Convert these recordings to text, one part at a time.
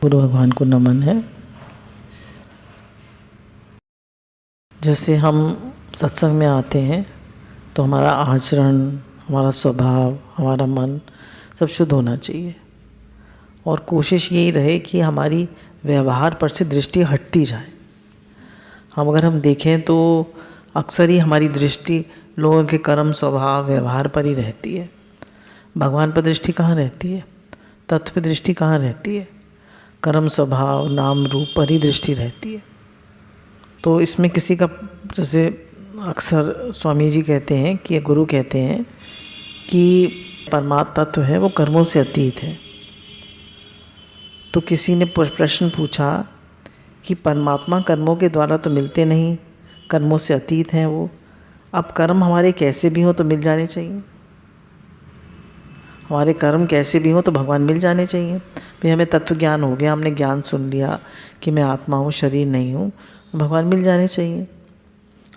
गुरु भगवान को नमन है। जैसे हम सत्संग में आते हैं तो हमारा आचरण, हमारा स्वभाव, हमारा मन सब शुद्ध होना चाहिए और कोशिश यही रहे कि हमारी व्यवहार पर से दृष्टि हटती जाए। अगर हम देखें तो अक्सर ही हमारी दृष्टि लोगों के कर्म, स्वभाव, व्यवहार पर ही रहती है। भगवान पर दृष्टि कहाँ रहती है? तत्व पर दृष्टि कहाँ रहती है? कर्म, स्वभाव, नाम, रूप पर ही दृष्टि रहती है। तो इसमें किसी का, जैसे अक्सर स्वामी जी कहते हैं कि गुरु कहते हैं कि परमात्मा तत्व है वो कर्मों से अतीत है। तो किसी ने प्रश्न पूछा कि परमात्मा कर्मों के द्वारा तो मिलते नहीं, कर्मों से अतीत हैं वो, अब कर्म हमारे कैसे भी हों तो मिल जाने चाहिए। हमारे कर्म कैसे भी हों तो भगवान मिल जाने चाहिए। भाई हमें तत्व ज्ञान हो गया, हमने ज्ञान सुन लिया कि मैं आत्मा हूँ, शरीर नहीं हूँ, भगवान मिल जाने चाहिए।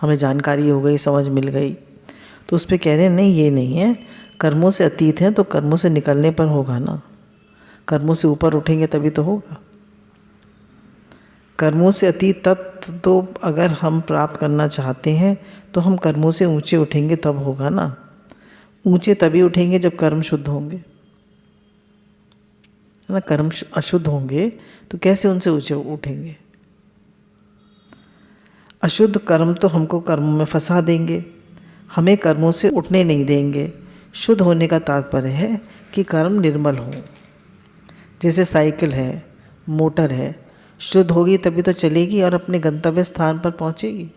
हमें जानकारी हो गई, समझ मिल गई। तो उस पर कह रहे हैं नहीं, ये नहीं है, कर्मों से अतीत है तो कर्मों से निकलने पर होगा ना। कर्मों से ऊपर उठेंगे तभी तो होगा। कर्मों से अतीत तत्व तो अगर हम प्राप्त करना चाहते हैं तो हम कर्मों से ऊंचे उठेंगे तब होगा ना। ऊंचे तभी उठेंगे जब कर्म शुद्ध होंगे, है ना। कर्म अशुद्ध होंगे तो कैसे उनसे ऊंचे उठेंगे? अशुद्ध कर्म तो हमको कर्मों में फंसा देंगे, हमें कर्मों से उठने नहीं देंगे। शुद्ध होने का तात्पर्य है कि कर्म निर्मल हो। जैसे साइकिल है, मोटर है, शुद्ध होगी तभी तो चलेगी और अपने गंतव्य स्थान पर पहुंचेगी।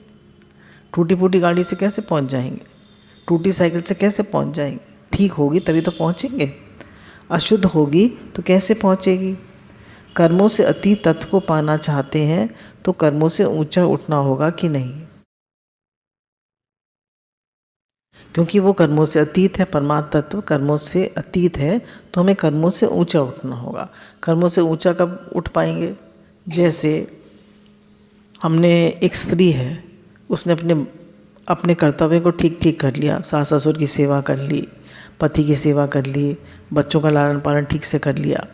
टूटी फूटी गाड़ी से कैसे पहुंच जाएंगे? टूटी साइकिल से कैसे पहुंच जाएंगे? ठीक होगी तभी तो पहुंचेंगे। अशुद्ध होगी तो कैसे पहुंचेगी? कर्मों से अतीत तत्व को पाना चाहते हैं तो कर्मों से ऊंचा उठना होगा कि नहीं? क्योंकि वो कर्मों से अतीत है, परमात्मा तत्व कर्मों से अतीत है, तो हमें कर्मों से ऊंचा उठना होगा। कर्मों से ऊंचा कब उठ पाएंगे? जैसे हमने, एक स्त्री है, उसने अपने कर्तव्य को ठीक ठीक कर लिया, सास ससुर की सेवा कर ली, पति की सेवा कर ली, बच्चों का लालन पालन ठीक से कर लिया।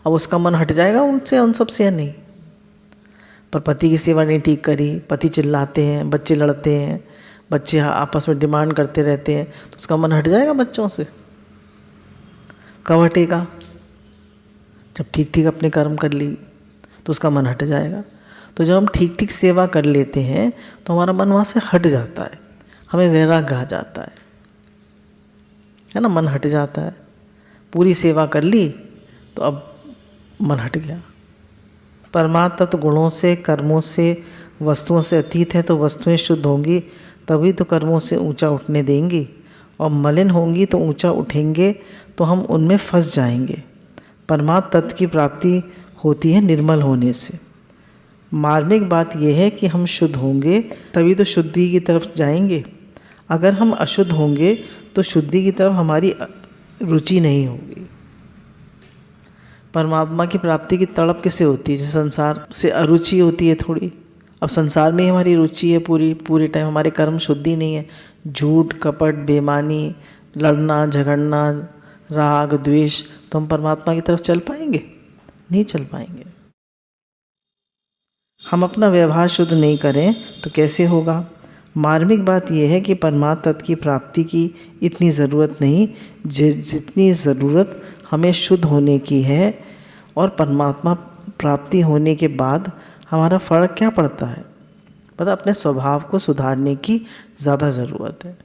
अब उसका मन हट जाएगा उनसे, उन सब से, या नहीं? पर पति की सेवा नहीं ठीक करी, पति चिल्लाते हैं, बच्चे लड़ते हैं, बच्चे आपस में डिमांड करते रहते हैं, तो उसका मन हट जाएगा बच्चों से? कब हटेगा? जब ठीक ठीक अपने कर्म कर ली तो उसका मन हट जाएगा। तो जब हम ठीक ठीक सेवा कर लेते हैं तो हमारा मन वहाँ से हट जाता है, हमें वैराग्य आ जाता है ना। मन हट जाता है, पूरी सेवा कर ली तो अब मन हट गया। परमात्मा तो गुणों से, कर्मों से, वस्तुओं से अतीत है, तो वस्तुएं शुद्ध होंगी तभी तो कर्मों से ऊंचा उठने देंगी, और मलिन होंगी तो ऊंचा उठेंगे तो हम उनमें फंस जाएंगे। परमात्मा तत्व की प्राप्ति होती है निर्मल होने से। मार्मिक बात यह है कि हम शुद्ध होंगे तभी तो शुद्धि की तरफ जाएंगे। अगर हम अशुद्ध होंगे तो शुद्धि की तरफ हमारी रुचि नहीं होगी। परमात्मा की प्राप्ति की तड़प किससे होती है? जैसे संसार से अरुचि होती है थोड़ी। अब संसार में ही हमारी रुचि है पूरी टाइम, हमारे कर्म शुद्धि नहीं है। झूठ, कपट, बेईमानी, लड़ना झगड़ना, राग द्वेष, तो हम परमात्मा की तरफ चल पाएंगे? नहीं चल पाएंगे। हम अपना व्यवहार शुद्ध नहीं करें तो कैसे होगा? मार्मिक बात यह है कि परमात्मा तत्व की प्राप्ति की इतनी ज़रूरत नहीं जितनी ज़रूरत हमें शुद्ध होने की है, और परमात्मा प्राप्ति होने के बाद हमारा फ़र्क क्या पड़ता है? पता, अपने स्वभाव को सुधारने की ज़्यादा ज़रूरत है।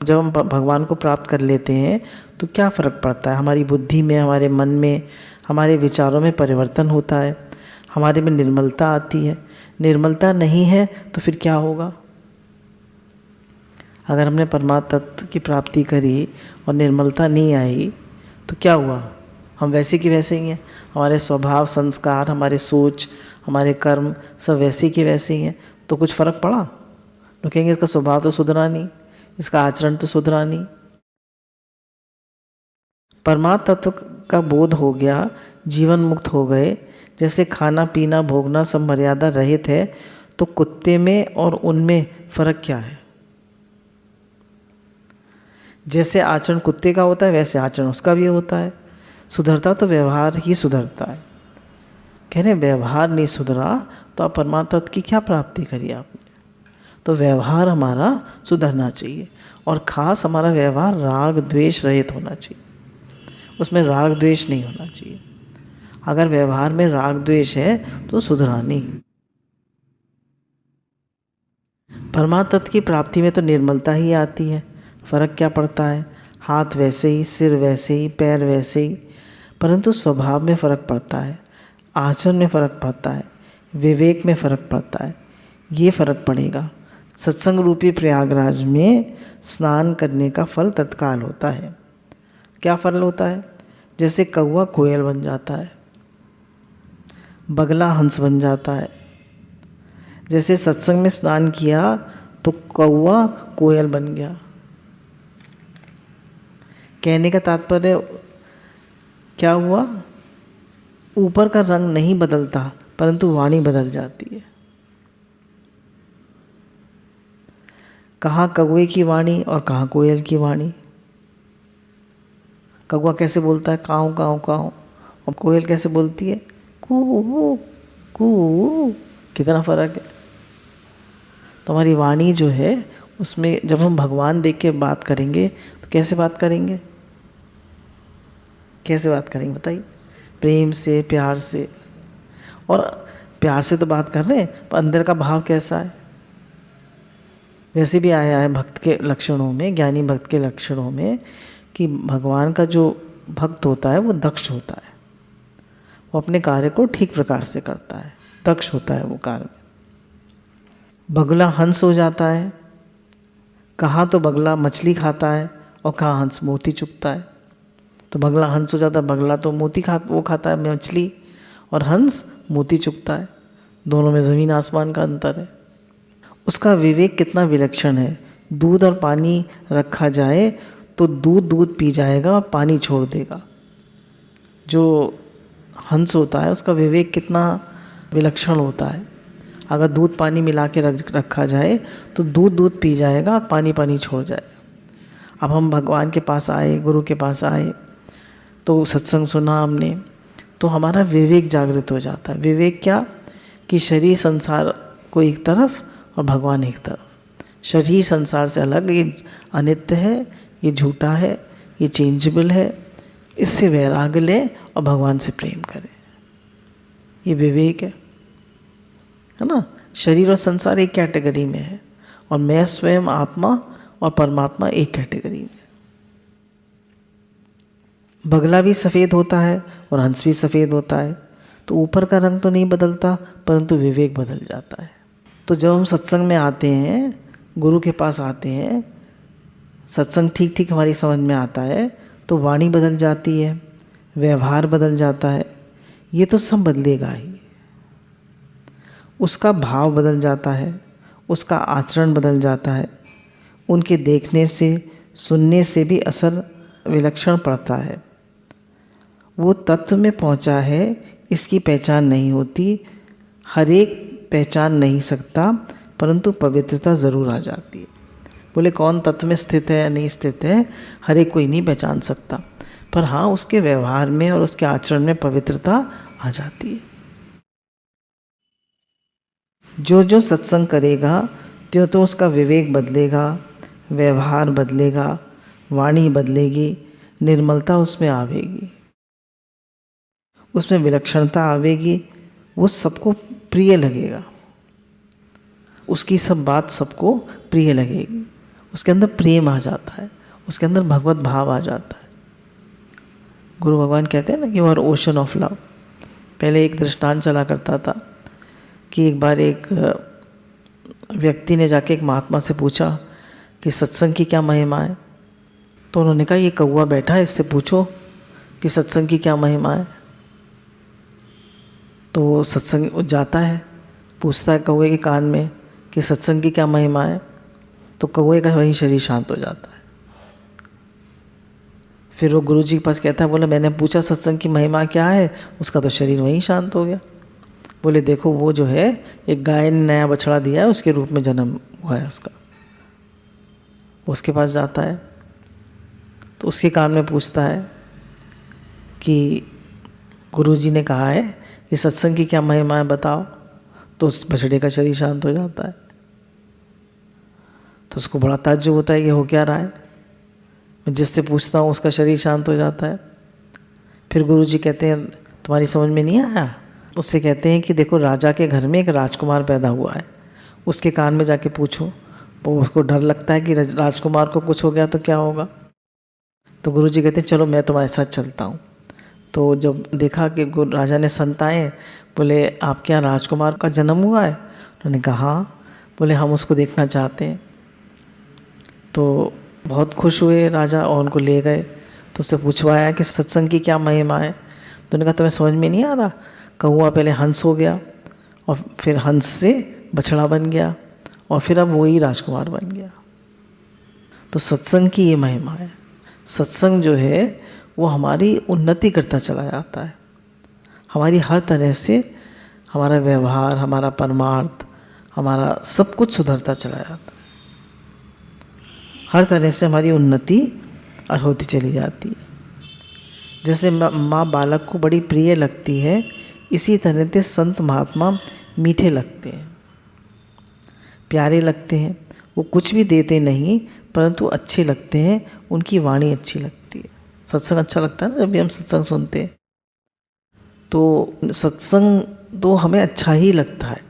जब हम भगवान को प्राप्त कर लेते हैं तो क्या फ़र्क पड़ता है? हमारी बुद्धि में, हमारे मन में, हमारे विचारों में परिवर्तन होता है, हमारे में निर्मलता आती है। निर्मलता नहीं है तो फिर क्या होगा? अगर हमने परमात्मा तत्व की प्राप्ति करी और निर्मलता नहीं आई तो क्या हुआ? हम वैसे के वैसे ही हैं। हमारे स्वभाव, संस्कार, हमारे सोच, हमारे कर्म सब वैसे के वैसे ही हैं। तो कुछ फ़र्क पड़ा? लोग कहेंगे इसका स्वभाव तो सुधरा नहीं, इसका आचरण तो सुधरा नहीं। परमात्मा तत्व का बोध हो गया, जीवन मुक्त हो गए, जैसे खाना पीना भोगना सब मर्यादा रहित है, तो कुत्ते में और उनमें फ़र्क क्या है? जैसे आचरण कुत्ते का होता है वैसे आचरण उसका भी होता है। सुधरता तो व्यवहार ही सुधरता है। कह रहे व्यवहार नहीं सुधरा तो आप परमात्मा तत्व की क्या प्राप्ति करी आपने। तो व्यवहार हमारा सुधरना चाहिए, और ख़ास हमारा व्यवहार राग द्वेष रहित होना चाहिए, उसमें राग द्वेष नहीं होना चाहिए। अगर व्यवहार में राग द्वेष है तो सुधरा नहीं। परमात्मा तत्व की प्राप्ति में तो निर्मलता ही आती है। फर्क क्या पड़ता है, हाथ वैसे ही, सिर वैसे ही, पैर वैसे ही, परंतु स्वभाव में फ़र्क पड़ता है, आचरण में फ़र्क पड़ता है, विवेक में फ़र्क पड़ता है। ये फ़र्क पड़ेगा। सत्संग रूपी प्रयागराज में स्नान करने का फल तत्काल होता है। क्या फल होता है? जैसे कौवा कोयल बन जाता है, बगला हंस बन जाता है। जैसे सत्संग में स्नान किया तो कौवा कोयल बन गया। कहने का तात्पर्य क्या हुआ? ऊपर का रंग नहीं बदलता, परंतु वाणी बदल जाती है। कहाँ कौवे की वाणी और कहाँ कोयल की वाणी। कौवा कैसे बोलता है? काऊ काऊ काऊ। और कोयल कैसे बोलती है? कू कू। कितना फर्क है। तो हमारी वाणी जो है उसमें जब हम भगवान देख के बात करेंगे तो कैसे बात करेंगे? कैसे बात करेंगे बताइए? प्रेम से, प्यार से। और प्यार से तो बात कर रहे हैं, पर अंदर का भाव कैसा है? वैसे भी आया है भक्त के लक्षणों में, ज्ञानी भक्त के लक्षणों में, कि भगवान का जो भक्त होता है वो दक्ष होता है, वो अपने कार्य को ठीक प्रकार से करता है, दक्ष होता है वो कार्य में। बगुला हंस हो जाता है। कहाँ तो बगला मछली खाता है और कहाँ हंस मोती चुगता है। तो बगला हंस हो जाता है, बगला तो मोती खाता है मछली, और हंस मोती चुगता है। दोनों में ज़मीन आसमान का अंतर है। उसका विवेक कितना विलक्षण है। दूध और पानी रखा जाए तो दूध पी जाएगा और पानी छोड़ देगा। जो हंस होता है उसका विवेक कितना विलक्षण होता है। अगर दूध पानी मिला के रखा जाए तो दूध पी जाएगा और पानी छोड़ जाएगा। अब हम भगवान के पास आए, गुरु के पास आए, तो सत्संग सुना हमने, तो हमारा विवेक जागृत हो जाता है। विवेक क्या? कि शरीर संसार को एक तरफ और भगवान एक तरफ। शरीर संसार से अलग, ये अनित्य है, ये झूठा है, ये चेंजेबल है, इससे वैराग्य ले और भगवान से प्रेम करें। ये विवेक है ना। शरीर और संसार एक कैटेगरी में है, और मैं स्वयं आत्मा और परमात्मा एक कैटेगरी में। बगला भी सफ़ेद होता है और हंस भी सफ़ेद होता है। तो ऊपर का रंग तो नहीं बदलता, परंतु विवेक बदल जाता है। तो जब हम सत्संग में आते हैं, गुरु के पास आते हैं, सत्संग ठीक ठीक हमारी समझ में आता है, तो वाणी बदल जाती है, व्यवहार बदल जाता है। ये तो सब बदलेगा ही। उसका भाव बदल जाता है, उसका आचरण बदल जाता है। उनके देखने से, सुनने से भी असर विलक्षण पड़ता है। वो तत्व में पहुंचा है, इसकी पहचान नहीं होती। हर एक पहचान नहीं सकता, परंतु पवित्रता ज़रूर आ जाती है। बोले कौन तत्व में स्थित है या नहीं स्थित है, हर एक कोई नहीं पहचान सकता, पर हाँ उसके व्यवहार में और उसके आचरण में पवित्रता आ जाती है। जो जो सत्संग करेगा त्यों तो उसका विवेक बदलेगा, व्यवहार बदलेगा, वाणी बदलेगी, निर्मलता उसमें आवेगी, उसमें विलक्षणता आवेगी। वो सबको प्रिय लगेगा, उसकी सब बात सबको प्रिय लगेगी। उसके अंदर प्रेम आ जाता है, उसके अंदर भगवत भाव आ जाता है। गुरु भगवान कहते हैं ना कि you are ocean of love. पहले एक दृष्टांत चला करता था कि एक बार एक व्यक्ति ने जाके एक महात्मा से पूछा कि सत्संग की क्या महिमा है। तो उन्होंने कहा ये कौवा बैठा है, इससे पूछो कि सत्संग की क्या महिमा है। तो सत्संग जाता है, पूछता है कौवे के कान में कि सत्संग की क्या महिमा है। तो कौवे का वहीं शरीर शांत हो जाता है। फिर वो गुरुजी के पास कहता है, बोला मैंने पूछा सत्संग की महिमा क्या है, उसका तो शरीर वहीं शांत हो गया। बोले देखो वो जो है एक गाय ने नया बछड़ा दिया है, उसके रूप में जन्म हुआ है उसका। उसके पास जाता है तो उसके कान में पूछता है कि गुरुजी ने कहा है ये सत्संग की क्या महिमा है बताओ, तो उस बछड़े का शरीर शांत हो जाता है। तो उसको बड़ा ताज्जुब होता है, ये हो क्या रहा है। मैं जिससे पूछता हूँ उसका शरीर शांत हो जाता है। फिर गुरुजी कहते हैं तुम्हारी समझ में नहीं आया। उससे कहते हैं कि देखो राजा के घर में एक राजकुमार पैदा हुआ है, उसके कान में जाके पूछो। वो उसको डर लगता है कि राजकुमार को कुछ हो गया तो क्या होगा। तो गुरुजी कहते हैं चलो मैं तुम्हारे साथ चलता हूँ। तो जब देखा कि राजा ने संताए, बोले आपके यहाँ राजकुमार का जन्म हुआ है। उन्होंने कहा हाँ। बोले हम उसको देखना चाहते हैं। तो बहुत खुश हुए राजा और उनको ले गए। तो उससे पूछवाया कि सत्संग की क्या महिमा है। तो उन्होंने कहा तुम्हें समझ में नहीं आ रहा, कौवा पहले हंस हो गया और फिर हंस से बछड़ा बन गया और फिर अब वही राजकुमार बन गया। तो सत्संग की ये महिमा है। सत्संग जो है वो हमारी उन्नति करता चला जाता है। हमारी हर तरह से हमारा व्यवहार, हमारा परमार्थ, हमारा सब कुछ सुधरता चला जाता है। हर तरह से हमारी उन्नति होती चली जाती है। जैसे माँ बालक को बड़ी प्रिय लगती है, इसी तरह से संत महात्मा मीठे लगते हैं, प्यारे लगते हैं। वो कुछ भी देते नहीं परंतु अच्छे लगते हैं, उनकी वाणी अच्छी लगती है। सत्संग अच्छा लगता है ना, जब भी हम सत्संग सुनते हैं तो सत्संग तो हमें अच्छा ही लगता है।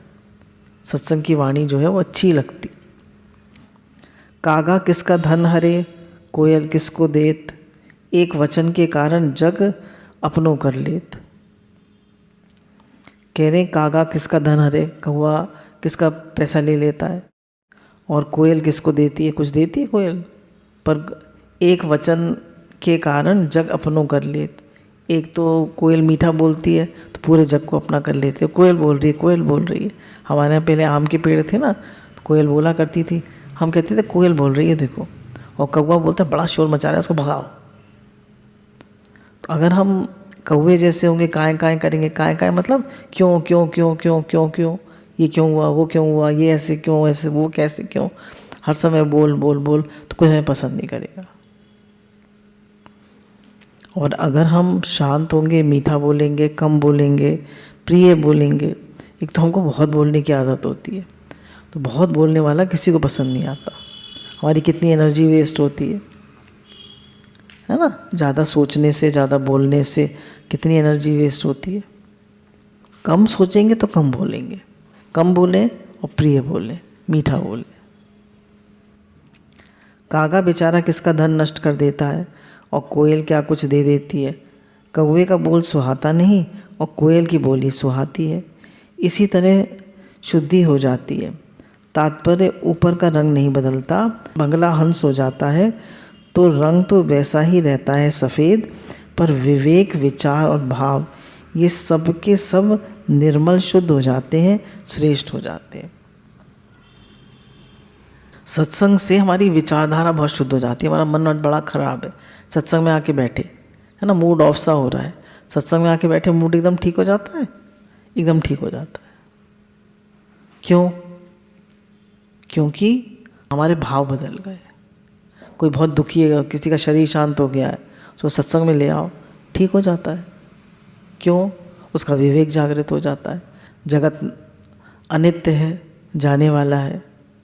सत्संग की वाणी जो है वो अच्छी लगती। कागा किसका धन हरे, कोयल किसको देत, एक वचन के कारण जग अपनों कर लेत। कह रहे कागा किसका धन हरे, कौवा किसका पैसा ले लेता है, और कोयल किसको देती है, कुछ देती है कोयल, पर एक वचन के कारण जग अपनों कर लेत। एक तो कोयल मीठा बोलती है तो पूरे जग को अपना कर लेते हैं। कोयल बोल रही है, कोयल बोल रही है। हमारे यहाँ पहले आम के पेड़ थे ना, तो कोयल बोला करती थी। हम कहते थे कोयल बोल रही है देखो, और कौवा बोलता है बड़ा शोर मचा रहा है, उसको भगाओ। तो अगर हम कौवे जैसे होंगे, काएँ काएँ करेंगे, काएँ काएँ मतलब क्यों क्यों क्यों क्यों क्यों क्यों, ये क्यों हुआ, वो क्यों हुआ, ये ऐसे क्यों, ऐसे वो कैसे क्यों, हर समय बोल बोल बोल, तो कोई हमें पसंद नहीं करेगा। और अगर हम शांत होंगे, मीठा बोलेंगे, कम बोलेंगे, प्रिय बोलेंगे। एक तो हमको बहुत बोलने की आदत होती है, तो बहुत बोलने वाला किसी को पसंद नहीं आता। हमारी कितनी एनर्जी वेस्ट होती है ना। ज़्यादा सोचने से, ज़्यादा बोलने से कितनी एनर्जी वेस्ट होती है। कम सोचेंगे तो कम बोलेंगे, कम बोलें और प्रिय बोलें, मीठा बोलें। कागा बेचारा किसका धन नष्ट कर देता है, और कोयल क्या कुछ दे देती है। कौवे का बोल सुहाता नहीं और कोयल की बोली सुहाती है। इसी तरह शुद्धि हो जाती है। तात्पर्य ऊपर का रंग नहीं बदलता। बंगला हंस हो जाता है तो रंग तो वैसा ही रहता है सफ़ेद, पर विवेक, विचार और भाव ये सब के सब निर्मल शुद्ध हो जाते हैं, श्रेष्ठ हो जाते हैं। सत्संग से हमारी विचारधारा बहुत शुद्ध हो जाती है। हमारा मन बड़ा ख़राब है, सत्संग में आके बैठे है ना, मूड ऑफ सा हो रहा है, सत्संग में आके बैठे मूड एकदम ठीक हो जाता है, एकदम ठीक हो जाता है। क्यों? क्योंकि हमारे भाव बदल गए। कोई बहुत दुखी है, किसी का शरीर शांत हो गया है, तो सत्संग में ले आओ, ठीक हो जाता है। क्यों? उसका विवेक जागृत हो जाता है। जगत अनित्य है, जाने वाला है,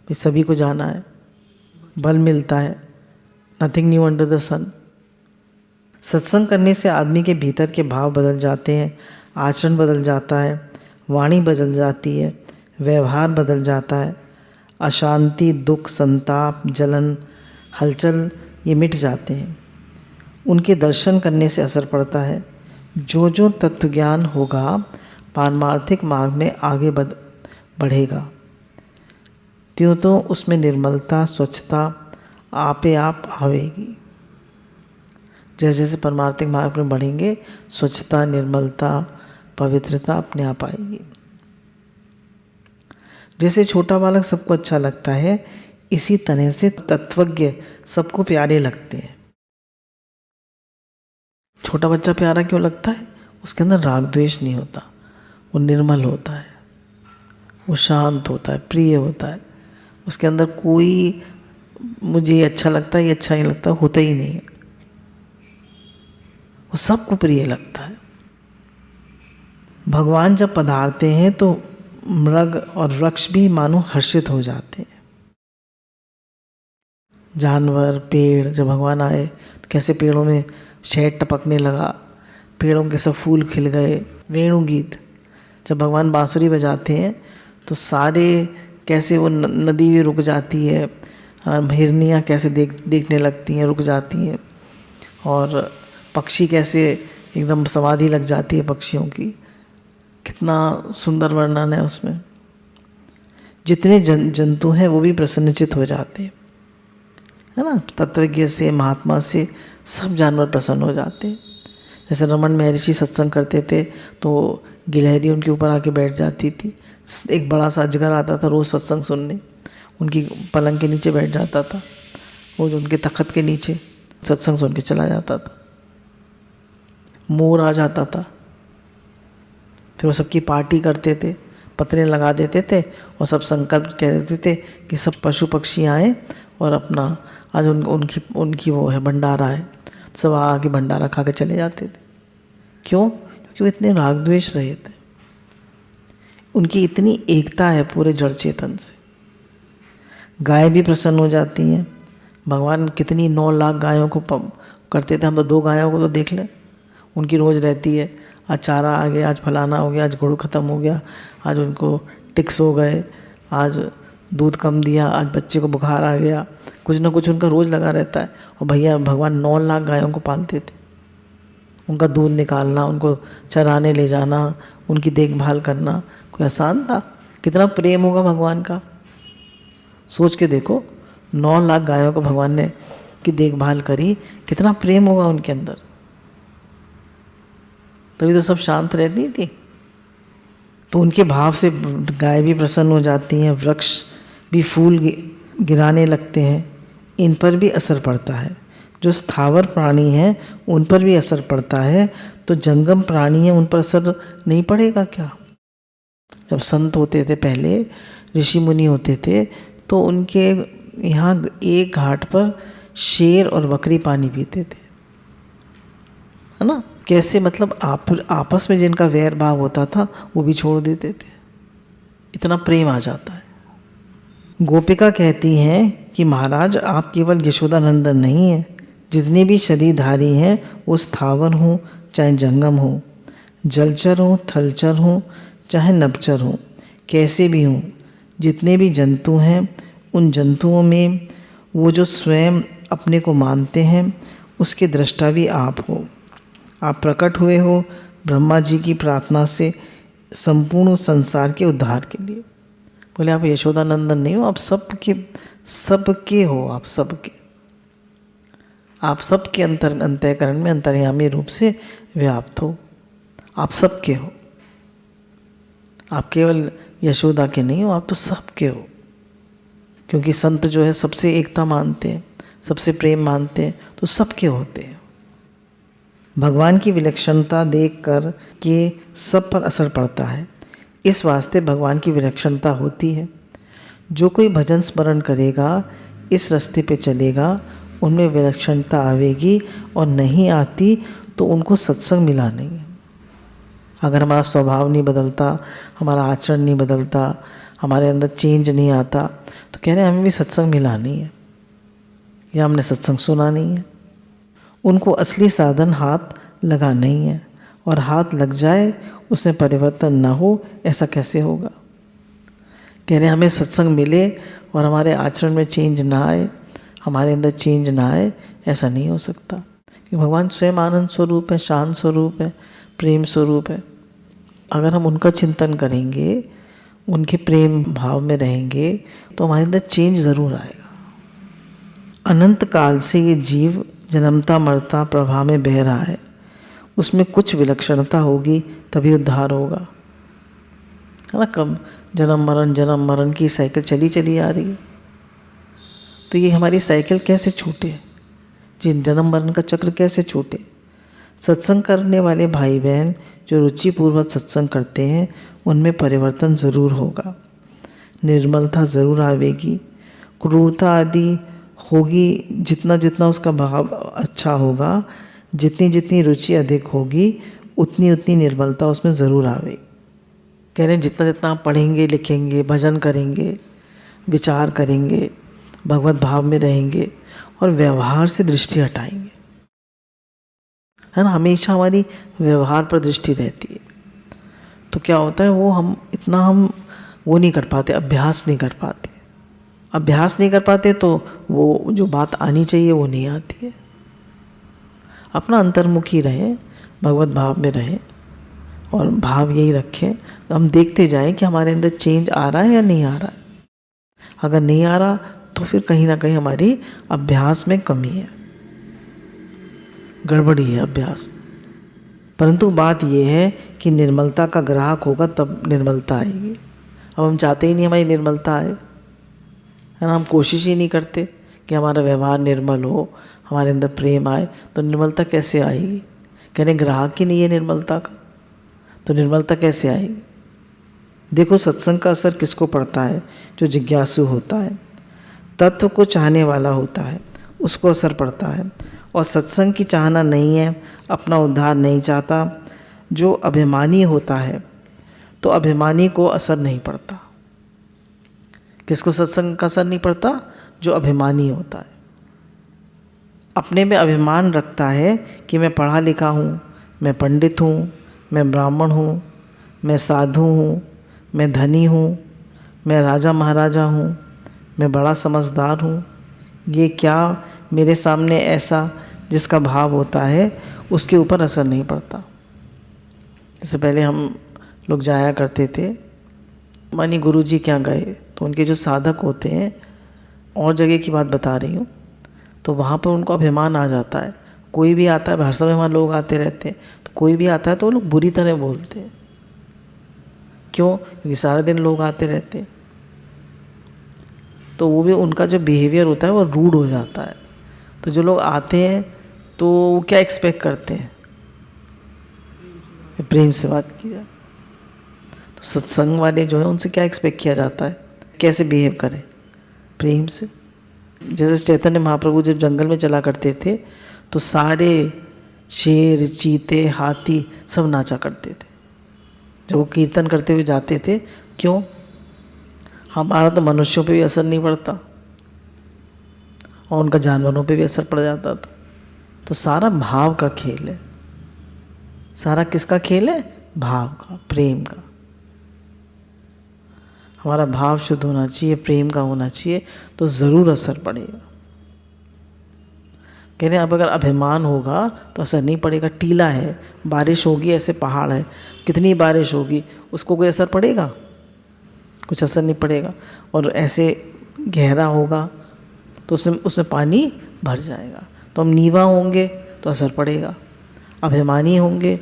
इस सभी को जाना है, बल मिलता है, नथिंग न्यू अंडर द सन। सत्संग करने से आदमी के भीतर के भाव बदल जाते हैं, आचरण बदल जाता है, वाणी बदल जाती है, व्यवहार बदल जाता है, अशांति, दुख, संताप, जलन, हलचल ये मिट जाते हैं। उनके दर्शन करने से असर पड़ता है। जो जो तत्व ज्ञान होगा पारमार्थिक मार्ग में आगे बढ़ेगा, त्यों तो उसमें निर्मलता, स्वच्छता आपे आप आवेगी। जैसे जैसे परमार्थिक मार्ग में बढ़ेंगे, स्वच्छता, निर्मलता, पवित्रता अपने आप आएगी। जैसे छोटा बालक सबको अच्छा लगता है, इसी तरह से तत्वज्ञ सबको प्यारे लगते हैं। छोटा बच्चा प्यारा क्यों लगता है? उसके अंदर राग द्वेष नहीं होता, वो निर्मल होता है, वो शांत होता है, प्रिय होता है। उसके अंदर कोई मुझे ये अच्छा लगता है, ये अच्छा नहीं लगता होता ही नहीं है। वो सबको प्रिय लगता है। भगवान जब पधारते हैं तो मृग और वृक्ष भी मानो हर्षित हो जाते हैं। जानवर, पेड़, जब भगवान आए तो कैसे पेड़ों में शहद टपकने लगा, पेड़ों के सब फूल खिल गए। वेणु गीत, जब भगवान बांसुरी बजाते हैं तो सारे कैसे वो नदी भी रुक जाती है, हिरनियाँ कैसे देखने लगती हैं, रुक जाती हैं, और पक्षी कैसे एकदम समाधि लग जाती है पक्षियों की। कितना सुंदर वर्णन है उसमें। जितने जंतु हैं वो भी प्रसन्नचित हो जाते हैं, है ना। तत्वज्ञ से, महात्मा से सब जानवर प्रसन्न हो जाते हैं। जैसे रमन महर्षि सत्संग करते थे तो गिलहरी उनके ऊपर आके बैठ जाती थी। एक बड़ा सा अजगर आता था रोज़ सत्संग सुनने, उनकी पलंग के नीचे बैठ जाता था, वो जो उनके तख्त के नीचे सत्संग सुन के चला जाता था। मोर आ जाता था, फिर वो सबकी पार्टी करते थे, पतरे लगा देते थे और सब संकल्प कह देते थे कि सब पशु पक्षी आए और अपना आज उनकी वो है भंडारा है, सब आके भंडारा खा के चले जाते थे। क्यों? क्योंकि वो इतने राग द्वेष रहित थे, उनकी इतनी एकता है पूरे जड़ चेतन से। गाय भी प्रसन्न हो जाती हैं। भगवान कितनी 9 लाख गायों को करते थे, हम तो 2 गायों को तो देख लें, उनकी रोज़ रहती है। आज चारा आ गया, आज फलाना हो गया, आज गुड़ ख़त्म हो गया, आज उनको टिक्स हो गए, आज दूध कम दिया, आज बच्चे को बुखार आ गया, कुछ ना कुछ उनका रोज़ लगा रहता है। और भैया भगवान 9 लाख गायों को पालते थे, उनका दूध निकालना, उनको चराने ले जाना, उनकी देखभाल करना कोई आसान था? कितना प्रेम होगा भगवान का, सोच के देखो। 9 लाख गायों को भगवान ने की देखभाल करी, कितना प्रेम होगा उनके अंदर। तभी तो सब शांत रहती थी। तो उनके भाव से गाय भी प्रसन्न हो जाती हैं, वृक्ष भी फूल गिराने लगते हैं, इन पर भी असर पड़ता है। जो स्थावर प्राणी हैं उन पर भी असर पड़ता है, तो जंगम प्राणी हैं उन पर असर नहीं पड़ेगा क्या? जब संत होते थे पहले, ऋषि मुनि होते थे, तो उनके यहाँ एक घाट पर शेर और बकरी पानी पीते थे, है ना। कैसे, मतलब आपस में जिनका वैर भाव होता था वो भी छोड़ देते थे, इतना प्रेम आ जाता है। गोपिका कहती हैं कि महाराज आप केवल यशोदानंदन नहीं हैं, जितने भी शरीरधारी हैं वो स्थावर हों चाहे जंगम हों, जलचर हों, थलचर हों, चाहे नभचर हों, कैसे भी हों, जितने भी जंतु हैं उन जंतुओं में वो जो स्वयं अपने को मानते हैं उसके दृष्टा भी आप हो। आप प्रकट हुए हो ब्रह्मा जी की प्रार्थना से संपूर्ण संसार के उद्धार के लिए। बोले आप यशोदानंदन नहीं हो, आप सबके हो, आप सबके अंतःकरण में अंतर्यामी रूप से व्याप्त हो, आप सबके हो। आप केवल यशोदा के नहीं हो, आप तो सबके हो। क्योंकि संत जो है सबसे एकता मानते हैं, सबसे प्रेम मानते हैं, तो सबके होते हैं। भगवान की विलक्षणता देखकर के सब पर असर पड़ता है, इस वास्ते भगवान की विलक्षणता होती है। जो कोई भजन स्मरण करेगा, इस रास्ते पे चलेगा, उनमें विलक्षणता आवेगी, और नहीं आती तो उनको सत्संग मिला नहीं। अगर हमारा स्वभाव नहीं बदलता, हमारा आचरण नहीं बदलता, हमारे अंदर चेंज नहीं आता, तो कह रहे हैं हमें भी सत्संग मिला नहीं है, या हमने सत्संग सुना नहीं है। उनको असली साधन हाथ लगा नहीं है, और हाथ लग जाए उसमें परिवर्तन ना हो, ऐसा कैसे होगा? कह रहे हैं हमें सत्संग मिले और हमारे आचरण में चेंज ना आए, हमारे अंदर चेंज ना आए, ऐसा नहीं हो सकता। क्योंकि भगवान स्वयं आनंद स्वरूप है, शांत स्वरूप है, प्रेम स्वरूप है। अगर हम उनका चिंतन करेंगे, उनके प्रेम भाव में रहेंगे, तो हमारे अंदर चेंज ज़रूर आएगा। अनंत काल से ये जीव जन्मता मरता प्रवाह में बह रहा है, उसमें कुछ विलक्षणता होगी तभी उद्धार होगा, है ना। कब जन्म मरण की साइकिल चली आ रही है, तो ये हमारी साइकिल कैसे छूटे, जिन जन्म मरण का चक्र कैसे छूटे? सत्संग करने वाले भाई बहन जो रुचिपूर्वक सत्संग करते हैं उनमें परिवर्तन ज़रूर होगा, निर्मलता ज़रूर आवेगी, क्रूरता आदि होगी। जितना जितना उसका भाव अच्छा होगा, जितनी जितनी रुचि अधिक होगी, उतनी उतनी निर्मलता उसमें ज़रूर आवेगी। कह रहे हैं जितना जितना आप पढ़ेंगे, लिखेंगे, भजन करेंगे, विचार करेंगे, भगवत भाव में रहेंगे और व्यवहार से दृष्टि हटाएंगे, है ना, हमेशा हमारी व्यवहार पर दृष्टि रहती है, तो क्या होता है हम वो नहीं कर पाते, अभ्यास नहीं कर पाते। अभ्यास नहीं कर पाते तो वो जो बात आनी चाहिए वो नहीं आती है। अपना अंतर्मुखी रहें, भगवत भाव में रहें और भाव यही रखें, तो हम देखते जाएं कि हमारे अंदर चेंज आ रहा है या नहीं आ रहा है। अगर नहीं आ रहा तो फिर कहीं ना कहीं हमारी अभ्यास में कमी है, गड़बड़ी है अभ्यास में। परंतु बात यह है कि निर्मलता का ग्राहक होगा तब निर्मलता आएगी। अब हम चाहते ही नहीं हमारी निर्मलता आए, है ना, हम कोशिश ही नहीं करते कि हमारा व्यवहार निर्मल हो, हमारे अंदर प्रेम आए, तो निर्मलता कैसे आएगी? कहने ग्राहक ही नहीं है निर्मलता का, तो निर्मलता कैसे आएगी? देखो सत्संग का असर किसको पड़ता है? जो जिज्ञासु होता है, तत्व को चाहने वाला होता है, उसको असर पड़ता है। और सत्संग की चाहना नहीं है, अपना उद्धार नहीं चाहता, जो अभिमानी होता है, तो अभिमानी को असर नहीं पड़ता। किसको सत्संग का असर नहीं पड़ता? जो अभिमानी होता है, अपने में अभिमान रखता है कि मैं पढ़ा लिखा हूँ, मैं पंडित हूँ, मैं ब्राह्मण हूँ, मैं साधु हूँ, मैं धनी हूँ, मैं राजा महाराजा हूँ, मैं बड़ा समझदार हूँ। ये क्या मेरे सामने ऐसा जिसका भाव होता है उसके ऊपर असर नहीं पड़ता। इससे पहले हम लोग जाया करते थे, मानी गुरुजी क्या गए तो उनके जो साधक होते हैं, और जगह की बात बता रही हूँ, तो वहाँ पर उनको अभिमान आ जाता है। कोई भी आता है, हर समय वहाँ लोग आते रहते हैं, तो कोई भी आता है तो वो लोग बुरी तरह बोलते हैं। क्यों? क्योंकि सारे दिन लोग आते रहते हैं, तो वो भी उनका जो बिहेवियर होता है वो रूड हो जाता है। तो जो लोग आते हैं तो वो क्या एक्सपेक्ट करते हैं? प्रेम से बात की जाए। तो सत्संग वाले जो है उनसे क्या एक्सपेक्ट किया जाता है? कैसे बिहेव करें? प्रेम से। जैसे चैतन्य महाप्रभु जब जंगल में चला करते थे तो सारे शेर, चीते, हाथी सब नाचा करते थे जब वो कीर्तन करते हुए जाते थे। क्यों? हमारा तो मनुष्यों पे भी असर नहीं पड़ता और उनका जानवरों पे भी असर पड़ जाता था। तो सारा भाव का खेल है। सारा किसका खेल है? भाव का, प्रेम का। हमारा भाव शुद्ध होना चाहिए, प्रेम का होना चाहिए, तो ज़रूर असर पड़ेगा। कह रहे हैं अब अगर अभिमान होगा तो असर नहीं पड़ेगा। टीला है, बारिश होगी, ऐसे पहाड़ है, कितनी बारिश होगी, उसको कोई असर पड़ेगा? कुछ असर नहीं पड़ेगा। और ऐसे गहरा होगा तो उसमें पानी भर जाएगा। तो हम नीवा होंगे तो असर पड़ेगा। अभिमानी होंगे,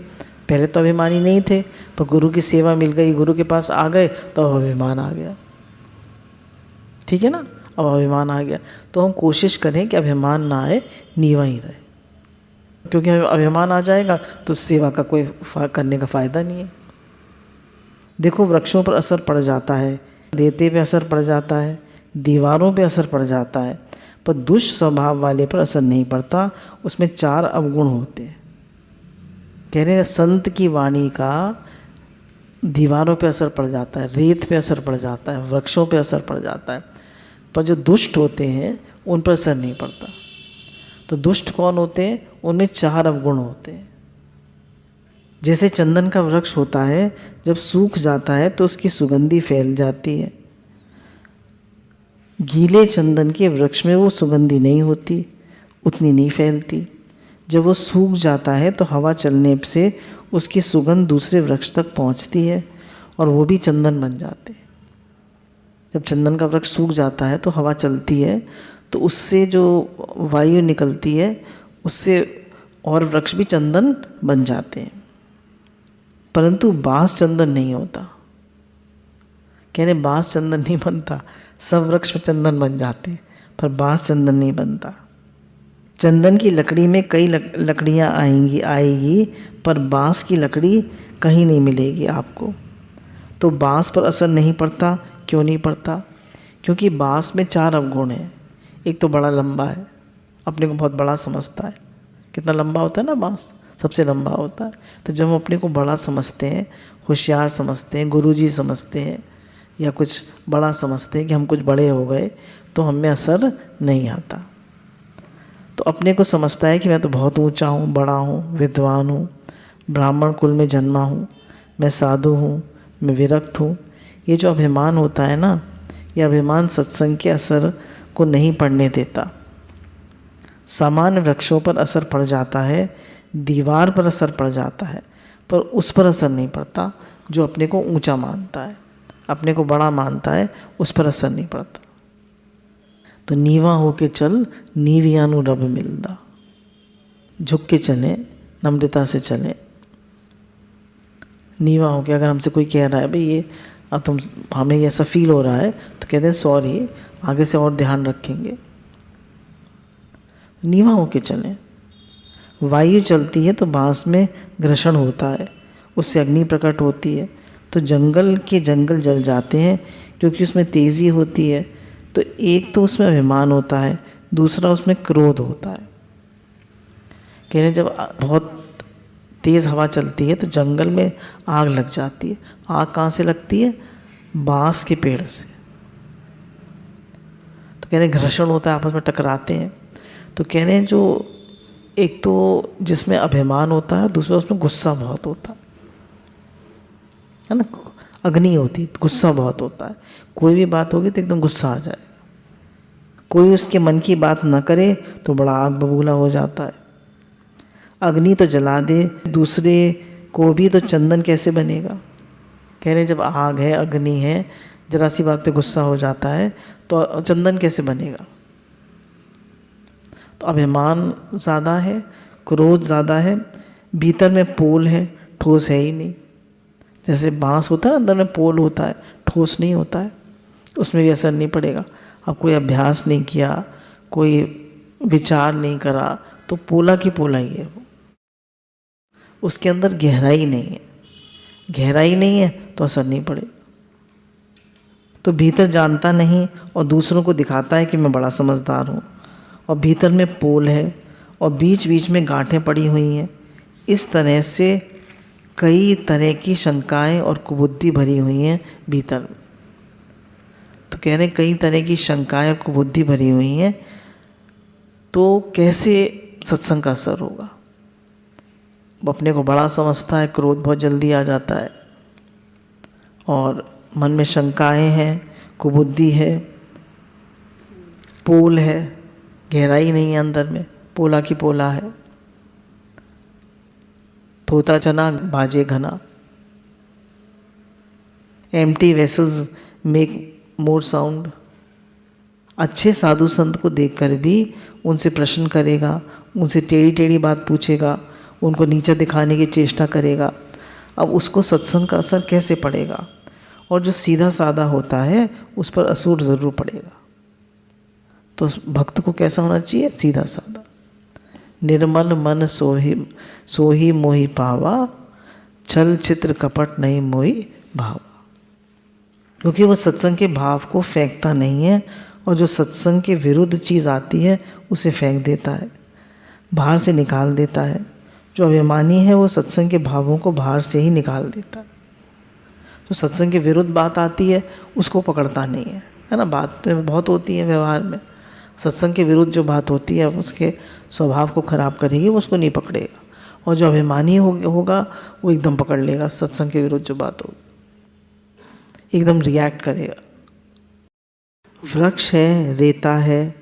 पहले तो अभिमानी नहीं थे, पर गुरु की सेवा मिल गई, गुरु के पास आ गए तो अब अभिमान आ गया। ठीक है ना? अब अभिमान आ गया तो हम कोशिश करें कि अभिमान ना आए, नीवा ही रहे, क्योंकि अभिमान आ जाएगा तो सेवा का कोई करने का फ़ायदा नहीं है। देखो वृक्षों पर असर पड़ जाता है, रेते पे असर पड़ जाता है, दीवारों पे असर पड़ जाता है, पर दुष्ट स्वभाव वाले पर असर नहीं पड़ता। उसमें 4 अवगुण होते हैं। कह रहे हैं संत की वाणी का दीवारों पे असर पड़ जाता है, रेत पे असर पड़ जाता है, वृक्षों पे असर पड़ जाता है, पर जो दुष्ट होते हैं उन पर असर नहीं पड़ता। तो दुष्ट कौन होते हैं? उनमें 4 अवगुण होते हैं। जैसे चंदन का वृक्ष होता है, जब सूख जाता है तो उसकी सुगंधी फैल जाती है। गीले चंदन के वृक्ष में वो सुगंधी नहीं होती, उतनी नहीं फैलती। जब वो सूख जाता है तो हवा चलने से उसकी सुगंध दूसरे वृक्ष तक पहुंचती है और वो भी चंदन बन जाते हैं। जब चंदन का वृक्ष सूख जाता है तो हवा चलती है तो उससे जो वायु निकलती है उससे और वृक्ष भी चंदन बन जाते हैं। परंतु बांस चंदन नहीं होता। कह रहे बांस चंदन नहीं बनता, सब वृक्ष में चंदन बन जाते हैं पर बांस चंदन नहीं बनता। चंदन की लकड़ी में कई लकड़ियाँ आएगी पर बांस की लकड़ी कहीं नहीं मिलेगी आपको। तो बांस पर असर नहीं पड़ता। क्यों नहीं पड़ता? क्योंकि बांस में 4 अवगुण हैं। एक तो बड़ा लंबा है, अपने को बहुत बड़ा समझता है। कितना लंबा होता है ना बांस, सबसे लंबा होता है। तो जब हम अपने को बड़ा समझते हैं, होशियार समझते हैं, गुरुजी समझते हैं, या कुछ बड़ा समझते हैं कि हम कुछ बड़े हो गए, तो हम में असर नहीं आता। तो अपने को समझता है कि मैं तो बहुत ऊंचा हूँ, बड़ा हूँ, विद्वान हूँ, ब्राह्मण कुल में जन्मा हूँ, मैं साधु हूँ, मैं विरक्त हूँ। ये जो अभिमान होता है ना, ये अभिमान सत्संग के असर को नहीं पड़ने देता। सामान्य वृक्षों पर असर पड़ जाता है, दीवार पर असर पड़ जाता है, पर उस पर असर नहीं पड़ता जो अपने को ऊंचा मानता है, अपने को बड़ा मानता है, उस पर असर नहीं पड़ता। तो नीवा होके चल, नीवियानु रब मिलदा। झुक के चलें, नम्रता से चलें। नीवा होके, अगर हमसे कोई कह रहा है भाई ये तुम, हमें ऐसा फील हो रहा है, तो कहते हैं सॉरी, आगे से और ध्यान रखेंगे। नीवा होके चलें। वायु चलती है तो बांस में घर्षण होता है, उससे अग्नि प्रकट होती है। तो जंगल के जंगल जल जाते हैं क्योंकि उसमें तेज़ी होती है। तो एक तो उसमें अभिमान होता है, दूसरा उसमें क्रोध होता है। कह रहे जब बहुत तेज़ हवा चलती है तो जंगल में आग लग जाती है। आग कहाँ से लगती है? बांस के पेड़ से। तो कह रहे घर्षण होता है, आपस में टकराते हैं। तो कह रहे हैं जो एक तो जिसमें अभिमान होता है, दूसरा उसमें गुस्सा बहुत होता है ना। अग्नि होती है, गुस्सा बहुत होता है। कोई भी बात होगी तो एकदम गुस्सा आ जाए। कोई उसके मन की बात ना करे तो बड़ा आग बबूला हो जाता है। अग्नि तो जला दे, दूसरे को भी तो चंदन कैसे बनेगा। कह रहे जब आग है, अग्नि है, जरा सी बात पे गुस्सा हो जाता है तो चंदन कैसे बनेगा। तो अभिमान ज़्यादा है, क्रोध ज़्यादा है, भीतर में पोल है, ठोस है ही नहीं। जैसे बांस होता है ना, अंदर में पोल होता है, ठोस नहीं होता है, उसमें भी असर नहीं पड़ेगा। अब कोई अभ्यास नहीं किया, कोई विचार नहीं करा, तो पोला की पोला ही है वो, उसके अंदर गहराई नहीं है। गहराई नहीं है तो असर नहीं पड़ेगा। तो भीतर जानता नहीं और दूसरों को दिखाता है कि मैं बड़ा समझदार हूँ, और भीतर में पोल है और बीच बीच में गांठें पड़ी हुई हैं। इस तरह से कई तरह की शंकाएं और कुबुद्धि भरी हुई हैं भीतर में। तो कह रहे कई तरह की शंकाएं और कुबुद्धि भरी हुई हैं, तो कैसे सत्संग का असर होगा। वो अपने को बड़ा समझता है, क्रोध बहुत जल्दी आ जाता है, और मन में शंकाएं हैं, कुबुद्धि है, पोल है, गहराई नहीं है अंदर में, पोला की पोला है। तोता चना बाजे घना, empty vessels make more sound. अच्छे साधु संत को देखकर भी उनसे प्रश्न करेगा, उनसे टेढ़ी टेढ़ी बात पूछेगा, उनको नीचा दिखाने की चेष्टा करेगा। अब उसको सत्संग का असर कैसे पड़ेगा। और जो सीधा साधा होता है उस पर असर ज़रूर पड़ेगा। तो भक्त को कैसा होना चाहिए? सीधा साधा। निर्मल मन सोही मोहि पावा, छल चित्र कपट नहीं मोहि भावा। क्योंकि वो सत्संग के भाव को फेंकता नहीं है, और जो सत्संग के विरुद्ध चीज़ आती है उसे फेंक देता है, बाहर से निकाल देता है। जो अभिमानी है वो सत्संग के भावों को बाहर से ही निकाल देता है। जो सत्संग के विरुद्ध बात आती है उसको पकड़ता नहीं है ना। बात तो बहुत होती है व्यवहार में, सत्संग के विरुद्ध जो बात होती है उसके स्वभाव को खराब करेगी, वो उसको नहीं पकड़ेगा। और जो अभिमानी होगा वो एकदम पकड़ लेगा, सत्संग के विरुद्ध जो बात होगी एकदम रिएक्ट करेगा। वृक्ष है, रेता है,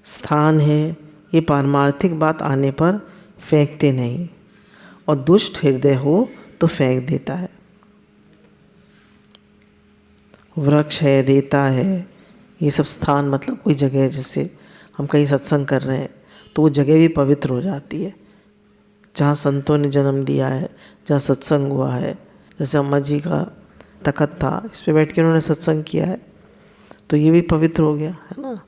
स्थान है, ये पारमार्थिक बात आने पर फेंकते नहीं, और दुष्ट हृदय हो तो फेंक देता है। वृक्ष है, रेता है, ये सब स्थान मतलब कोई जगह है। जैसे हम कहीं सत्संग कर रहे हैं तो वो जगह भी पवित्र हो जाती है, जहाँ संतों ने जन्म लिया है, जहाँ सत्संग हुआ है। जैसे अम्मा जी का तखत था, इस पे बैठ के उन्होंने सत्संग किया है, तो ये भी पवित्र हो गया है ना।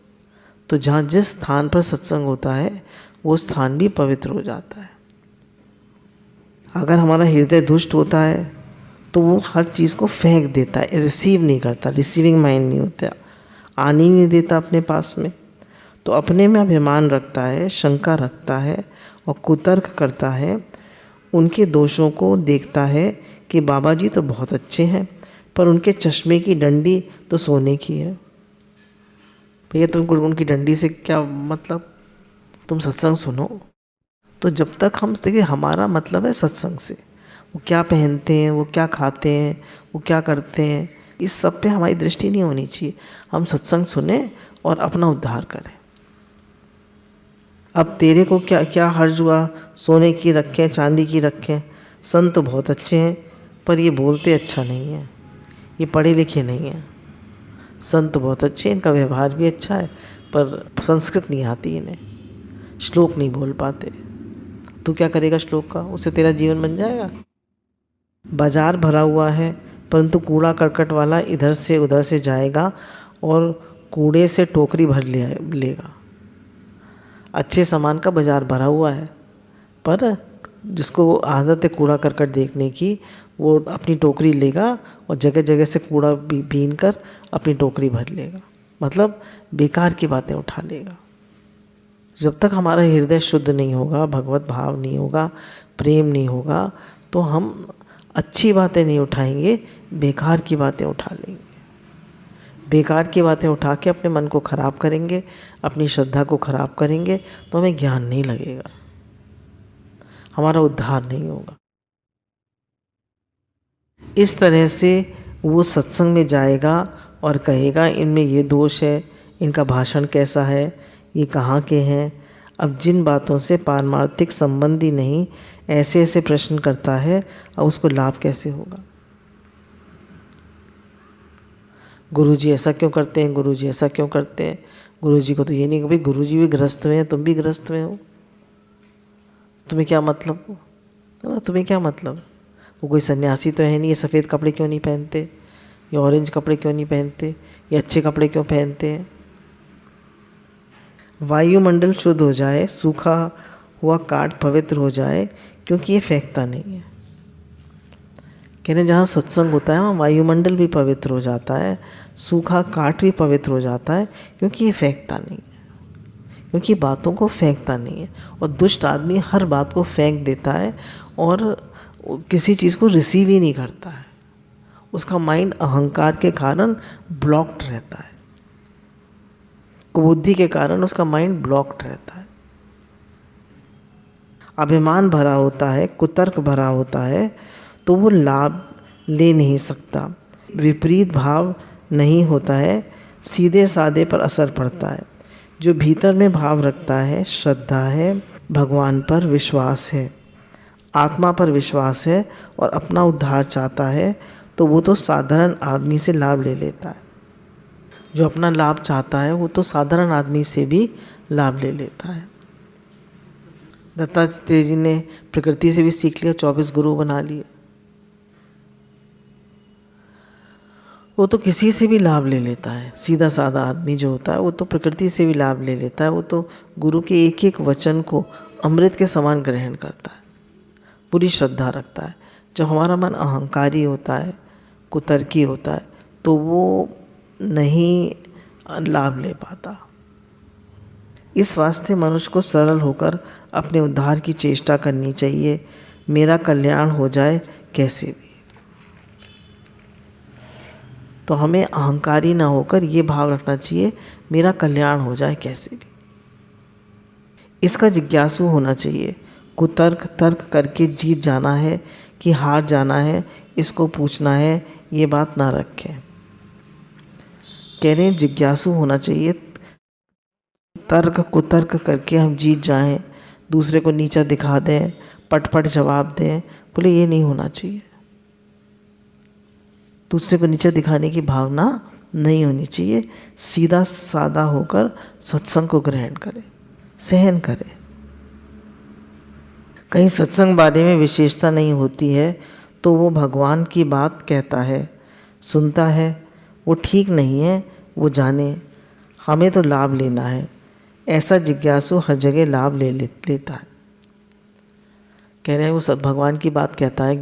तो जहाँ जिस स्थान पर सत्संग होता है वो स्थान भी पवित्र हो जाता है। अगर हमारा हृदय दुष्ट होता है तो वो हर चीज़ को फेंक देता है, रिसीव नहीं करता, रिसीविंग माइंड नहीं होता, आने ही नहीं देता अपने पास में। तो अपने में अभिमान रखता है, शंका रखता है और कुतर्क करता है, उनके दोषों को देखता है कि बाबा जी तो बहुत अच्छे हैं, पर उनके चश्मे की डंडी तो सोने की है। भैया तुमको उनकी डंडी से क्या मतलब, तुम सत्संग सुनो। तो जब तक हम देखिए, हमारा मतलब है सत्संग से। वो क्या पहनते हैं, वो क्या खाते हैं, वो क्या करते हैं, इस सब पे हमारी दृष्टि नहीं होनी चाहिए। हम सत्संग सुने और अपना उद्धार करें। अब तेरे को क्या क्या हर्ज हुआ, सोने की रखें चांदी की रखें, संत तो बहुत अच्छे हैं पर ये बोलते अच्छा नहीं है, ये पढ़े लिखे नहीं हैं। संत तो बहुत अच्छे हैं, इनका व्यवहार भी अच्छा है, पर संस्कृत नहीं आती इन्हें, श्लोक नहीं बोल पाते। तू क्या करेगा श्लोक का, उससे तेरा जीवन बन जाएगा। बाजार भरा हुआ है, परंतु कूड़ा करकट वाला इधर से उधर से जाएगा और कूड़े से टोकरी भर लेगा। अच्छे सामान का बाजार भरा हुआ है, पर जिसको आदत है कूड़ा करकट देखने की, वो अपनी टोकरी लेगा और जगह जगह से कूड़ा बीन कर अपनी टोकरी भर लेगा। मतलब बेकार की बातें उठा लेगा। जब तक हमारा हृदय शुद्ध नहीं होगा, भगवत भाव नहीं होगा, प्रेम नहीं होगा, तो हम अच्छी बातें नहीं उठाएंगे, बेकार की बातें उठा लेंगे। बेकार की बातें उठा के अपने मन को ख़राब करेंगे, अपनी श्रद्धा को ख़राब करेंगे, तो हमें ज्ञान नहीं लगेगा, हमारा उद्धार नहीं होगा। इस तरह से वो सत्संग में जाएगा और कहेगा इनमें ये दोष है, इनका भाषण कैसा है, ये कहाँ के हैं। अब जिन बातों से पारमार्थिक संबंधी नहीं, ऐसे ऐसे प्रश्न करता है, अब उसको लाभ कैसे होगा। गुरुजी ऐसा क्यों करते हैं, गुरुजी ऐसा क्यों करते हैं। गुरुजी को तो ये नहीं कि भाई गुरुजी भी गृहस्थ में हैं, तुम भी गृहस्थ में हो, तुम्हें क्या मतलब, है ना, तुम्हें क्या मतलब। वो कोई सन्यासी तो है नहीं, ये सफ़ेद कपड़े क्यों नहीं पहनते, ये ऑरेंज कपड़े क्यों नहीं पहनते, ये अच्छे कपड़े क्यों पहनते हैं। वायुमंडल शुद्ध हो जाए, सूखा हुआ काठ पवित्र हो जाए, क्योंकि ये फेंकता नहीं है। कह रहे जहाँ सत्संग होता है वहाँ वायुमंडल भी पवित्र हो जाता है, सूखा काठ भी पवित्र हो जाता है, क्योंकि ये फेंकता नहीं है, क्योंकि बातों को फेंकता नहीं है। और दुष्ट आदमी हर बात को फेंक देता है और किसी चीज़ को रिसीव ही नहीं करता है। उसका माइंड अहंकार के कारण ब्लॉक्ड रहता है, कुबुद्धि के कारण उसका माइंड ब्लॉक्ड रहता है। अभिमान भरा होता है, कुतर्क भरा होता है, तो वो लाभ ले नहीं सकता। विपरीत भाव नहीं होता है, सीधे साधे पर असर पड़ता है। जो भीतर में भाव रखता है, श्रद्धा है, भगवान पर विश्वास है, आत्मा पर विश्वास है और अपना उद्धार चाहता है, तो वो तो साधारण आदमी से लाभ ले लेता है। जो अपना लाभ चाहता है वो तो साधारण आदमी से भी लाभ ले लेता है। दत्तात्रेय जी ने प्रकृति से भी सीख लिया, 24 गुरु बना लिए। वो तो किसी से भी लाभ ले लेता है। सीधा साधा आदमी जो होता है वो तो प्रकृति से भी लाभ ले लेता है। वो तो गुरु के एक एक वचन को अमृत के समान ग्रहण करता है, पूरी श्रद्धा रखता है। जब हमारा मन अहंकारी होता है, कुतर्की होता है, तो वो नहीं लाभ ले पाता। इस वास्ते मनुष्य को सरल होकर अपने उद्धार की चेष्टा करनी चाहिए। मेरा कल्याण हो जाए कैसे भी। तो हमें अहंकारी ना होकर ये भाव रखना चाहिए, मेरा कल्याण हो जाए कैसे भी। इसका जिज्ञासु होना चाहिए। कुतर्क तर्क करके जीत जाना है कि हार जाना है, इसको पूछना है, ये बात ना रखें। कह रहे हैं जिज्ञासु होना चाहिए। तर्क कुतर्क करके हम जीत जाएं, दूसरे को नीचा दिखा दें, पट जवाब दें, बोले ये नहीं होना चाहिए। दूसरे को नीचा दिखाने की भावना नहीं होनी चाहिए। सीधा सादा होकर सत्संग को ग्रहण करें, सहन करें। कहीं सत्संग बारे में विशेषता नहीं होती है तो वो भगवान की बात कहता है, सुनता है, वो ठीक नहीं है, वो जाने, हमें तो लाभ लेना है। ऐसा जिज्ञासु हर जगह लाभ लेता है। कह रहे हैं वो सब भगवान की बात कहता है,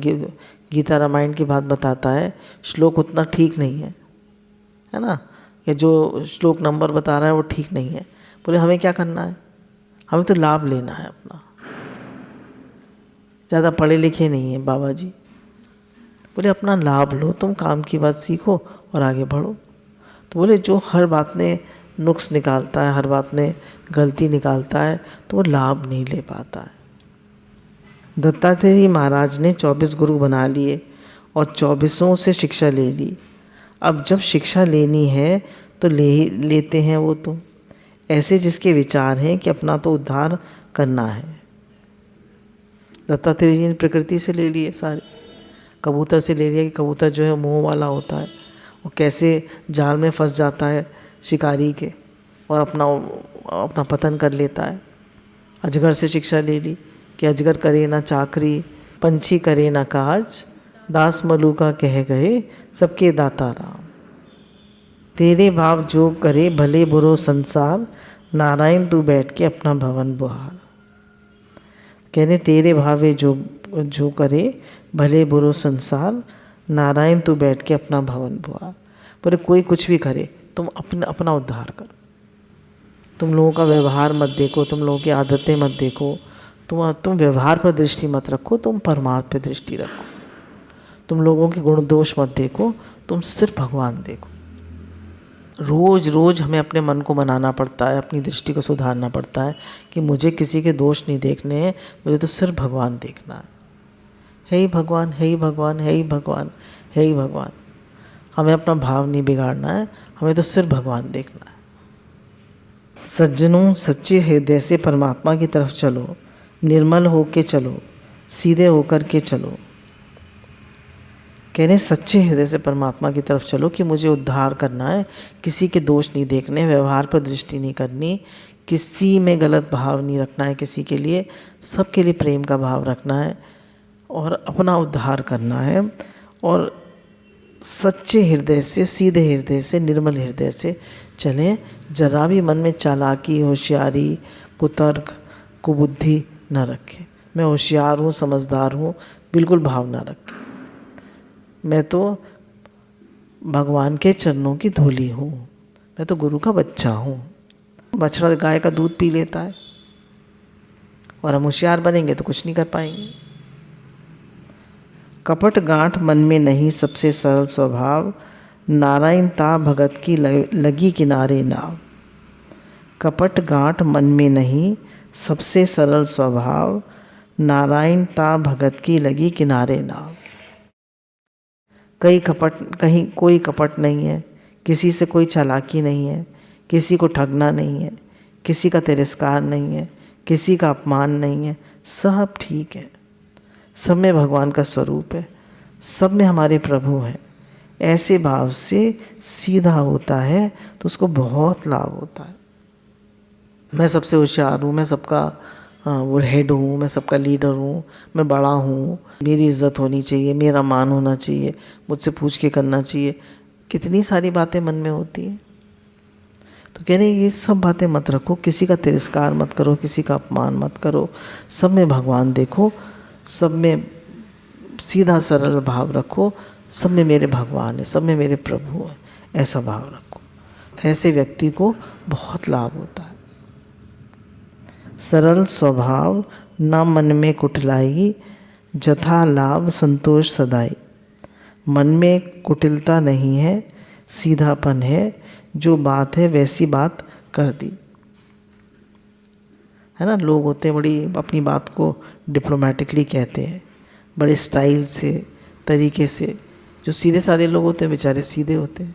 गीता रामायण की बात बताता है, श्लोक उतना ठीक नहीं है ना, या जो श्लोक नंबर बता रहा है वो ठीक नहीं है। बोले हमें क्या करना है, हमें तो लाभ लेना है अपना। ज़्यादा पढ़े लिखे नहीं हैं बाबा जी। बोले अपना लाभ लो, तुम काम की बात सीखो और आगे बढ़ो। तो बोले जो हर बात में नुक्स निकालता है, हर बात में गलती निकालता है, तो वो लाभ नहीं ले पाता है। दत्तात्रेय महाराज ने 24 गुरु बना लिए और 24 से शिक्षा ले ली। अब जब शिक्षा लेनी है तो लेते हैं वो तो ऐसे जिसके विचार हैं कि अपना तो उद्धार करना है। दत्तात्रेय जी ने प्रकृति से ले लिए सारे, कबूतर से ले लिया कि कबूतर जो है मोह वाला होता है, वो कैसे जाल में फंस जाता है शिकारी के और अपना पतन कर लेता है। अजगर से शिक्षा ले ली कि अजगर करे ना चाकरी, पंछी करे ना काज, दास मलूका कह गए सबके दाता राम। तेरे भाव जो करे भले बुरो संसार, नारायण तू बैठ के अपना भवन बुहार। कहने तेरे भावे जो करे भले बुरो संसार, नारायण तू बैठ के अपना भवन बुहार। पर कोई कुछ भी करे, तुम अपना उद्धार करो। तुम लोगों का व्यवहार मत देखो, तुम लोगों की आदतें मत देखो, तुम व्यवहार पर दृष्टि मत रखो, तुम परमार्थ पर दृष्टि रखो। तुम लोगों के गुण दोष मत देखो, तुम सिर्फ भगवान देखो। रोज़ रोज़ हमें अपने मन को मनाना पड़ता है, अपनी दृष्टि को सुधारना पड़ता है कि मुझे किसी के दोष नहीं देखने हैं, मुझे तो सिर्फ भगवान देखना है। हे ही भगवान, हे ही भगवान, हे ही भगवान, हे ही भगवान। हमें अपना भाव नहीं बिगाड़ना है, हमें तो सिर्फ भगवान देखना है। सज्जनों, सच्चे हृदय से परमात्मा की तरफ चलो, निर्मल होके चलो, सीधे होकर के चलो। कह रहे सच्चे हृदय से परमात्मा की तरफ चलो कि मुझे उद्धार करना है, किसी के दोष नहीं देखने, व्यवहार पर दृष्टि नहीं करनी, किसी में गलत भाव नहीं रखना है, किसी के लिए, सबके लिए प्रेम का भाव रखना है और अपना उद्धार करना है। और सच्चे हृदय से, सीधे हृदय से, निर्मल हृदय से चलें। जरा भी मन में चालाकी, होशियारी, कुतर्क, कुबुद्धि न रखें। मैं होशियार हूँ, समझदार हूँ, बिल्कुल भाव ना रखें। मैं तो भगवान के चरणों की धूली हूँ, मैं तो गुरु का बच्चा हूँ। बछड़ा गाय का दूध पी लेता है और हम होशियार बनेंगे तो कुछ नहीं कर पाएंगे। कपट गांठ मन में नहीं सबसे सरल स्वभाव, नारायण ता भगत की लगी किनारे नाव। कपट गांठ मन में नहीं सबसे सरल स्वभाव, नारायण ता भगत की लगी किनारे नाव। कहीं कोई कपट नहीं है, किसी से कोई चालाकी नहीं है, किसी को ठगना नहीं है, किसी का तिरस्कार नहीं है, किसी का अपमान नहीं है, सब ठीक है। सब में भगवान का स्वरूप है, सब में हमारे प्रभु हैं। ऐसे भाव से सीधा होता है तो उसको बहुत लाभ होता है। मैं सबसे होशियार हूँ, मैं सबका वो हेड हूँ, मैं सबका लीडर हूँ, मैं बड़ा हूँ, मेरी इज्जत होनी चाहिए, मेरा मान होना चाहिए, मुझसे पूछ के करना चाहिए। कितनी सारी बातें मन में होती हैं। तो कह रहे ये सब बातें मत रखो, किसी का तिरस्कार मत करो, किसी का अपमान मत करो, सब में भगवान देखो, सब में सीधा सरल भाव रखो, सब में मेरे भगवान है, सब में मेरे प्रभु हैं, ऐसा भाव रखो। ऐसे व्यक्ति को बहुत लाभ होता है। सरल स्वभाव न मन में कुटिलाई, जथा लाभ संतोष सदाई। मन में कुटिलता नहीं है, सीधापन है, जो बात है वैसी बात कर दी। है ना, लोग होते हैं बड़ी अपनी बात को डिप्लोमेटिकली कहते हैं, बड़े स्टाइल से, तरीके से। जो सीधे साधे लोग होते हैं बेचारे सीधे होते हैं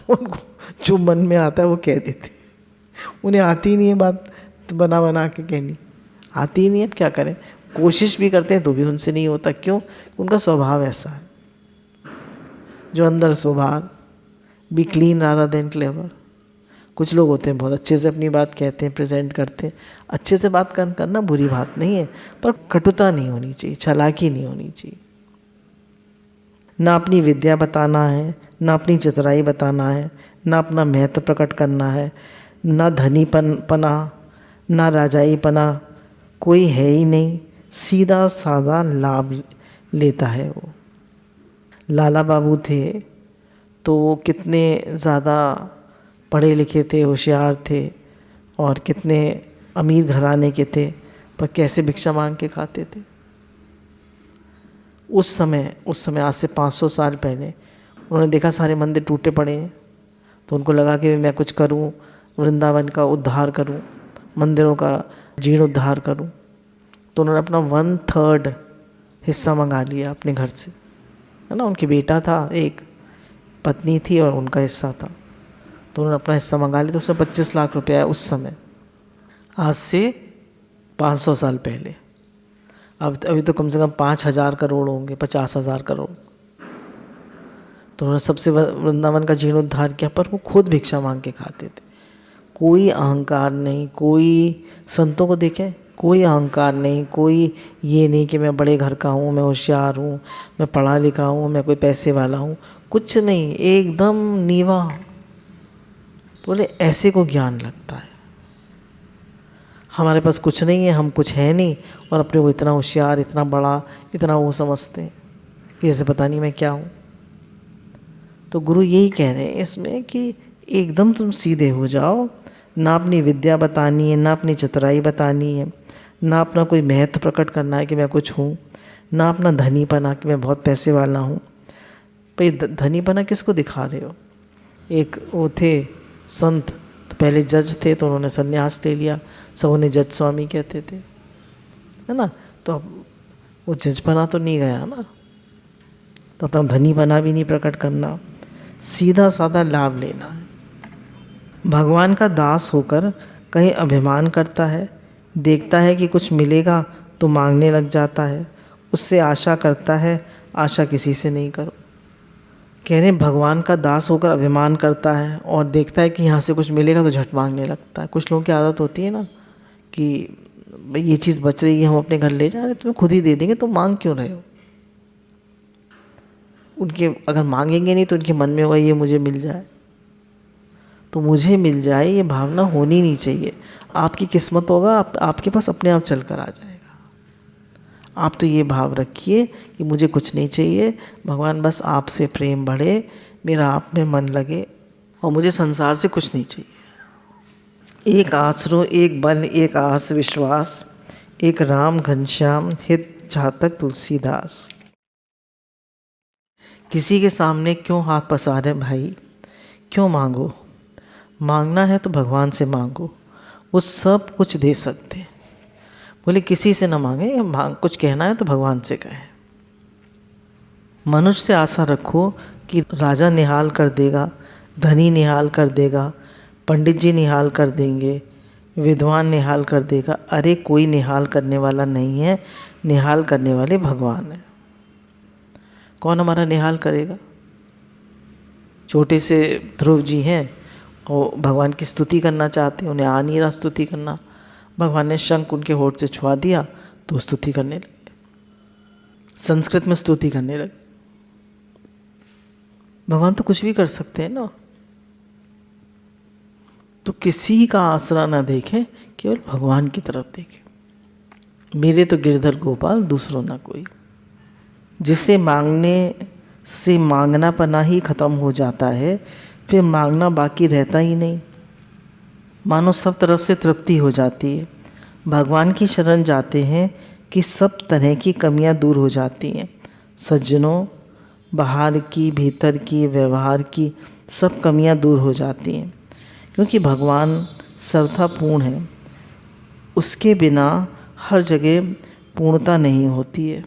उनको जो मन में आता है वो कह देते हैं। उन्हें आती नहीं है बात बना के कहनी, आती ही नहीं है। अब क्या करें, कोशिश भी करते हैं तो भी उनसे नहीं होता। क्यों? उनका स्वभाव ऐसा है। जो अंदर स्वभाव B clean rather than clever. कुछ लोग होते हैं बहुत अच्छे से अपनी बात कहते हैं, प्रेजेंट करते हैं। अच्छे से बात करना बुरी बात नहीं है, पर कटुता नहीं होनी चाहिए, चालाकी नहीं होनी चाहिए। ना अपनी विद्या बताना है, ना अपनी चतुराई बताना है, ना अपना महत्व प्रकट करना है, ना धनीपना, ना राजाईपना, कोई है ही नहीं। सीधा साधा लाभ लेता है वो। लाला बाबू थे तो वो कितने ज़्यादा पढ़े लिखे थे, होशियार थे और कितने अमीर घराने के थे, पर कैसे भिक्षा मांग के खाते थे। उस समय आज से 500 साल पहले उन्होंने देखा सारे मंदिर टूटे पड़े हैं, तो उनको लगा कि मैं कुछ करूं, वृंदावन का उद्धार करूं, मंदिरों का जीर्णोद्धार करूं। तो उन्होंने अपना 1/3 हिस्सा मंगा लिया अपने घर से, है ना। उनके बेटा था, एक पत्नी थी और उनका हिस्सा था, तो उन्होंने अपना हिस्सा मंगा लिया। तो उसमें 25 लाख रुपया है उस समय, आज से 500 साल पहले। अब अभी तो कम से कम 5,000 करोड़ होंगे, 50,000 करोड़। तो उन्होंने सबसे वृंदावन का जीर्णोद्धार किया, पर वो खुद भिक्षा मांग के खाते थे। कोई अहंकार नहीं, कोई संतों को देखें, कोई अहंकार नहीं, कोई ये नहीं कि मैं बड़े घर का हूँ, मैं होशियार हूँ, मैं पढ़ा लिखा हूँ, मैं कोई पैसे वाला हूँ, कुछ नहीं, एकदम नीवा। तो बोले ऐसे को ज्ञान लगता है। हमारे पास कुछ नहीं है, हम कुछ है नहीं, और अपने को इतना होशियार, इतना बड़ा, इतना वो समझते हैं कि जैसे पता नहीं मैं क्या हूँ। तो गुरु यही कह रहे हैं इसमें कि एकदम तुम सीधे हो जाओ, ना अपनी विद्या बतानी है, ना अपनी चतुराई बतानी है, ना अपना कोई महत्व प्रकट करना है कि मैं कुछ हूँ, ना अपना धनीपना कि मैं बहुत पैसे वाला हूँ। भाई धनीपना किसको दिखा रहे हो? एक वो थे संत, तो पहले जज थे, तो उन्होंने संन्यास ले लिया, सब उन्हें जज स्वामी कहते थे, है ना। तो अब वो जजपना तो नहीं गया ना, तो अपना धनीपना भी नहीं प्रकट करना, सीधा साधा लाभ लेना है। भगवान का दास होकर कहीं अभिमान करता है, देखता है कि कुछ मिलेगा तो मांगने लग जाता है, उससे आशा करता है, आशा किसी से नहीं करो। कह रहे भगवान का दास होकर अभिमान करता है और देखता है कि यहाँ से कुछ मिलेगा तो झट मांगने लगता है। कुछ लोगों की आदत होती है ना कि भाई ये चीज़ बच रही है, हम अपने घर ले जा रहे हैं, तुम्हें खुद ही दे देंगे, तुम मांग क्यों रहे हो। उनके अगर मांगेंगे नहीं तो उनके मन में होगा ये मुझे मिल जाए, तो मुझे मिल जाए, ये भावना होनी नहीं चाहिए। आपकी किस्मत होगा, आपके पास अपने आप चल कर आ जाएगा। आप तो ये भाव रखिए कि मुझे कुछ नहीं चाहिए, भगवान बस आपसे प्रेम बढ़े, मेरा आप में मन लगे, और मुझे संसार से कुछ नहीं चाहिए। एक आसरो, एक बल, एक आस विश्वास, एक राम घनश्याम, हित चाहतक तुलसीदास। किसी के सामने क्यों हाथ पसारे भाई, क्यों मांगो? मांगना है तो भगवान से मांगो, वो सब कुछ दे सकते हैं। बोले किसी से ना मांगे, कुछ कहना है तो भगवान से कहें। मनुष्य से आशा रखो कि राजा निहाल कर देगा, धनी निहाल कर देगा, पंडित जी निहाल कर देंगे, विद्वान निहाल कर देगा। अरे कोई निहाल करने वाला नहीं है, निहाल करने वाले भगवान है। कौन हमारा निहाल करेगा? छोटे से ध्रुव जी हैं, वो भगवान की स्तुति करना चाहते हैं, उन्हें आ नहीं रहा स्तुति करना। भगवान ने शंख उनके होठ से छुआ दिया तो स्तुति करने लगे, संस्कृत में स्तुति करने लगे। भगवान तो कुछ भी कर सकते हैं ना। तो किसी का आसरा ना देखें, केवल भगवान की तरफ देखें। मेरे तो गिरधर गोपाल, दूसरों ना कोई। जिसे मांगने से मांगना पना ही खत्म हो जाता है, फिर मांगना बाकी रहता ही नहीं, मानो सब तरफ से तृप्ति हो जाती है। भगवान की शरण जाते हैं कि सब तरह की कमियां दूर हो जाती हैं। सज्जनों, बाहर की, भीतर की, व्यवहार की सब कमियां दूर हो जाती हैं, क्योंकि भगवान सर्वथा पूर्ण है। उसके बिना हर जगह पूर्णता नहीं होती है।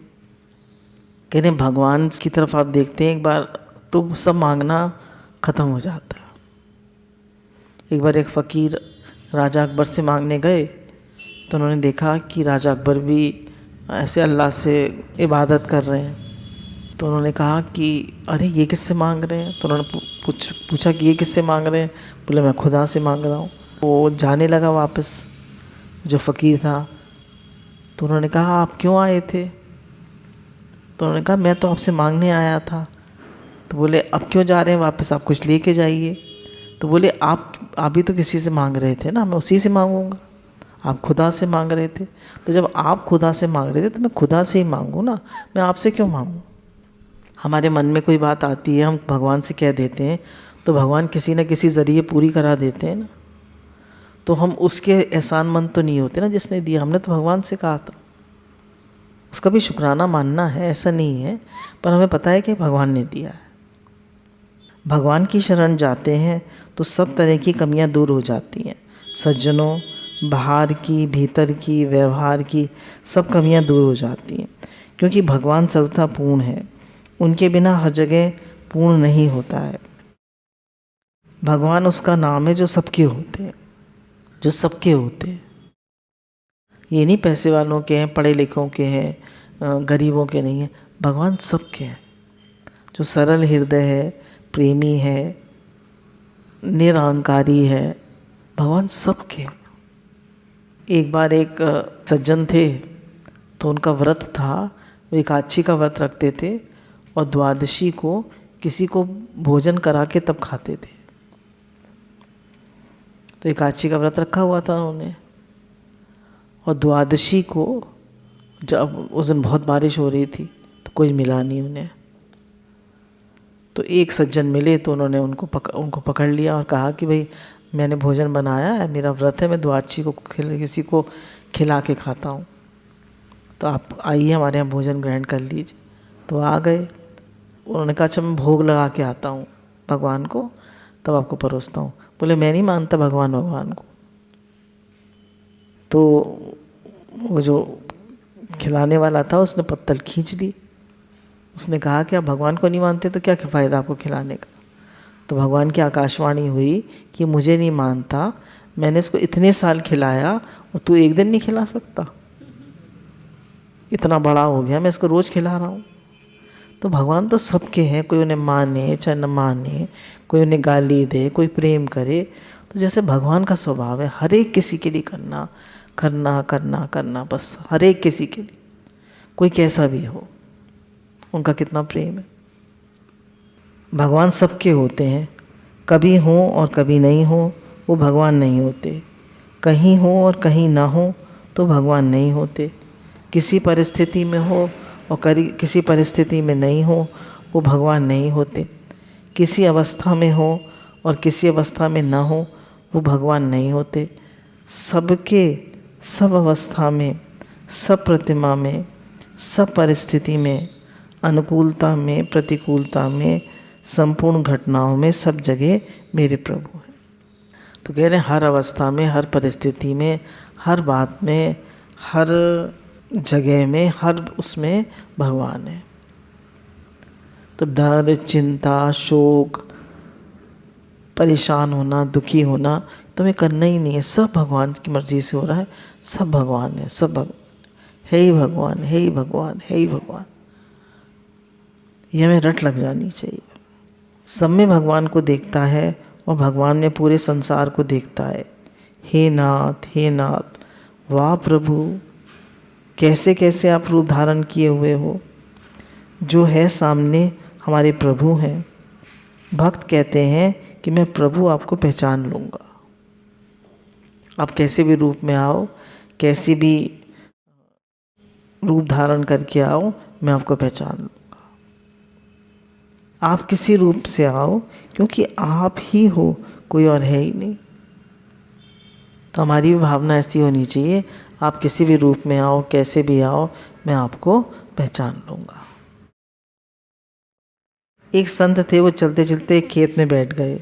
कह रहे भगवान की तरफ आप देखते हैं एक बार तो सब मांगना ख़त्म हो जाता है। एक बार एक फ़कीर राजा अकबर से मांगने गए, तो उन्होंने देखा कि राजा अकबर भी ऐसे अल्लाह से इबादत कर रहे हैं। तो उन्होंने कहा कि अरे ये किससे मांग रहे हैं? तो उन्होंने पूछा कि ये किससे मांग रहे हैं? बोले मैं खुदा से मांग रहा हूँ। वो जाने लगा वापस, जो फ़कीर था। तो उन्होंने कहा आप क्यों आए थे? तो उन्होंने कहा मैं तो आपसे मांगने आया था। तो बोले अब क्यों जा रहे हैं वापस, आप कुछ लेके जाइए। तो बोले आप भी तो किसी से मांग रहे थे ना, मैं उसी से मांगूंगा। आप खुदा से मांग रहे थे, तो जब आप खुदा से मांग रहे थे तो मैं खुदा से ही मांगूँ ना, मैं आपसे क्यों मांगूँ? हमारे मन में कोई बात आती है, हम भगवान से कह देते हैं, तो भगवान किसी न किसी ज़रिए पूरी करा देते हैं ना। तो हम उसके एहसानमंद तो नहीं होते ना जिसने दिया, हमने तो भगवान से कहा था, उसका भी शुक्राना मानना है, ऐसा नहीं है, पर हमें पता है कि भगवान ने दिया है। भगवान की शरण जाते हैं तो सब तरह की कमियां दूर हो जाती हैं। सज्जनों, बाहर की, भीतर की, व्यवहार की सब कमियां दूर हो जाती हैं, क्योंकि भगवान सर्वथा पूर्ण है। उनके बिना हर जगह पूर्ण नहीं होता है। भगवान उसका नाम है जो सबके होते हैं, जो सबके होते हैं। ये नहीं पैसे वालों के हैं, पढ़े लिखों के हैं, गरीबों के नहीं है। भगवान सबके हैं। जो सरल हृदय है, प्रेमी है, निरअहंकारी है, भगवान सबके हैं। एक बार एक सज्जन थे, तो उनका व्रत था, वो एकादशी का व्रत रखते थे और द्वादशी को किसी को भोजन करा के तब खाते थे। तो एकादशी का व्रत रखा हुआ था उन्होंने, और द्वादशी को जब उस दिन बहुत बारिश हो रही थी तो कोई मिला नहीं उन्हें। तो एक सज्जन मिले तो उन्होंने उनको पकड़ लिया और कहा कि भाई मैंने भोजन बनाया है, मेरा व्रत है, मैं द्वादशी को किसी को खिला के खाता हूँ, तो आप आइए हमारे यहाँ भोजन ग्रहण कर लीजिए। तो आ गए। उन्होंने कहा अच्छा मैं भोग लगा के आता हूँ भगवान को, तब आपको परोसता हूँ। बोले मैं नहीं मानता भगवान को। तो वो जो खिलाने वाला था उसने पत्तल खींच ली। उसने कहा कि आप भगवान को नहीं मानते तो क्या फ़ायदा आपको खिलाने का। तो भगवान की आकाशवाणी हुई कि मुझे नहीं मानता, मैंने इसको इतने साल खिलाया और तू एक दिन नहीं खिला सकता? इतना बड़ा हो गया, मैं इसको रोज़ खिला रहा हूँ। तो भगवान तो सबके हैं, कोई उन्हें माने चाहे न माने, कोई उन्हें गाली दे, कोई प्रेम करे। तो जैसे भगवान का स्वभाव है हर एक किसी के लिए करना करना करना करना, बस हर एक किसी के लिए, कोई कैसा भी हो, उनका कितना प्रेम है। भगवान सबके होते हैं, कभी हों और कभी नहीं हों वो भगवान नहीं होते। कहीं हो और कहीं ना हो तो भगवान नहीं होते। किसी परिस्थिति में हो और किसी परिस्थिति में नहीं हो वो भगवान नहीं होते। किसी अवस्था में हो और किसी अवस्था में ना हो वो भगवान नहीं होते। सबके, सब अवस्था में, सब प्रतिमा में, सब परिस्थिति में, अनुकूलता में, प्रतिकूलता में, संपूर्ण घटनाओं में, सब जगह मेरे प्रभु हैं। तो कह रहे हैं हर अवस्था में, हर परिस्थिति में, हर बात में, हर जगह में, हर उसमें भगवान है। तो डर, चिंता, शोक, परेशान होना, दुखी होना तुम्हें करना ही नहीं है। सब भगवान की मर्जी से हो रहा है। सब भगवान है, सब भगवान है ही भगवान, है ही भगवान, है ही भगवान। ये हमें रट लग जानी चाहिए। सब में भगवान को देखता है और भगवान में पूरे संसार को देखता है। हे नाथ, हे नाथ, वाह प्रभु, कैसे कैसे आप रूप धारण किए हुए हो। जो है सामने हमारे प्रभु हैं। भक्त कहते हैं कि मैं प्रभु आपको पहचान लूँगा। आप कैसे भी रूप में आओ, कैसे भी रूप धारण करके आओ, मैं आपको पहचान लूँगा। आप किसी रूप से आओ, क्योंकि आप ही हो, कोई और है ही नहीं। तो हमारी भी भावना ऐसी होनी चाहिए, आप किसी भी रूप में आओ, कैसे भी आओ, मैं आपको पहचान लूँगा। एक संत थे, वो चलते चलते एक खेत में बैठ गए।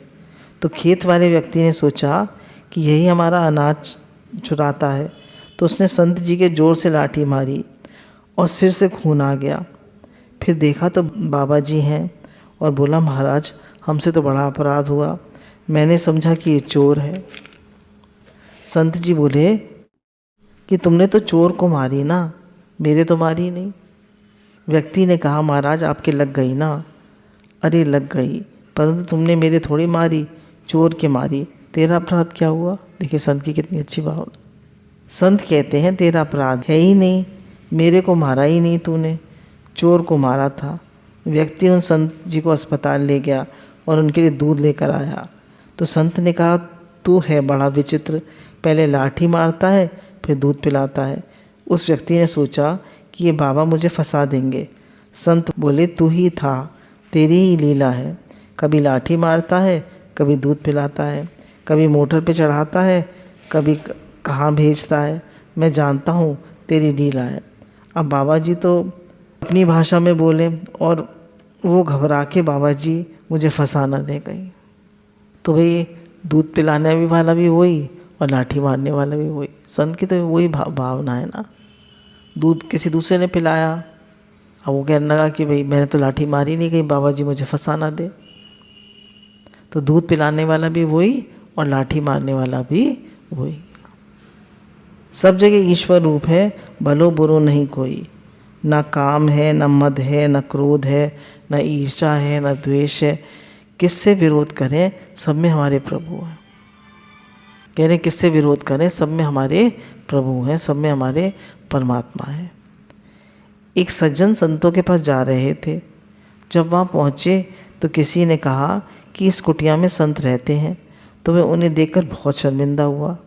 तो खेत वाले व्यक्ति ने सोचा कि यही हमारा अनाज चुराता है। तो उसने संत जी के जोर से लाठी मारी और सिर से खून आ गया। फिर देखा तो बाबा जी हैं और बोला महाराज हमसे तो बड़ा अपराध हुआ, मैंने समझा कि ये चोर है। संत जी बोले कि तुमने तो चोर को मारी ना, मेरे तो मारी नहीं। व्यक्ति ने कहा महाराज आपके लग गई ना। अरे लग गई, परंतु तुमने मेरे थोड़ी मारी, चोर के मारी, तेरा अपराध क्या हुआ। देखिए संत की कितनी अच्छी भावना। संत कहते हैं तेरा अपराध है ही नहीं, मेरे को मारा ही नहीं तूने, चोर को मारा था। व्यक्ति उन संत जी को अस्पताल ले गया और उनके लिए दूध लेकर आया। तो संत ने कहा तू है बड़ा विचित्र, पहले लाठी मारता है फिर दूध पिलाता है। उस व्यक्ति ने सोचा कि ये बाबा मुझे फंसा देंगे। संत बोले तू ही था, तेरी ही लीला है, कभी लाठी मारता है, कभी दूध पिलाता है, कभी मोटर पे चढ़ाता है, कभी कहाँ भेजता है, मैं जानता हूँ तेरी लीला है। अब बाबा जी तो अपनी भाषा में बोले और वो घबरा के बाबा जी मुझे फंसाना दे गई। तो भाई दूध पिलाने वाला भी वही और लाठी मारने वाला भी वही। संत की तो वही भावना है ना। दूध किसी दूसरे ने पिलाया, अब वो कहने लगा कि भाई मैंने तो लाठी मारी नहीं, कहीं बाबा जी मुझे फंसाना दे। तो दूध पिलाने वाला भी वही और लाठी मारने वाला भी वही। सब जगह ईश्वर रूप है, भलो बुरो नहीं कोई। ना काम है, न मद है, न क्रोध है, न ईर्ष्या है, न द्वेष है। किससे विरोध करें, सब में हमारे प्रभु हैं। कह रहे किससे विरोध करें, सब में हमारे प्रभु हैं, सब में हमारे परमात्मा है। एक सज्जन संतों के पास जा रहे थे। जब वहाँ पहुँचे तो किसी ने कहा कि इस कुटिया में संत रहते हैं। तो वह उन्हें देखकर बहुत शर्मिंदा हुआ।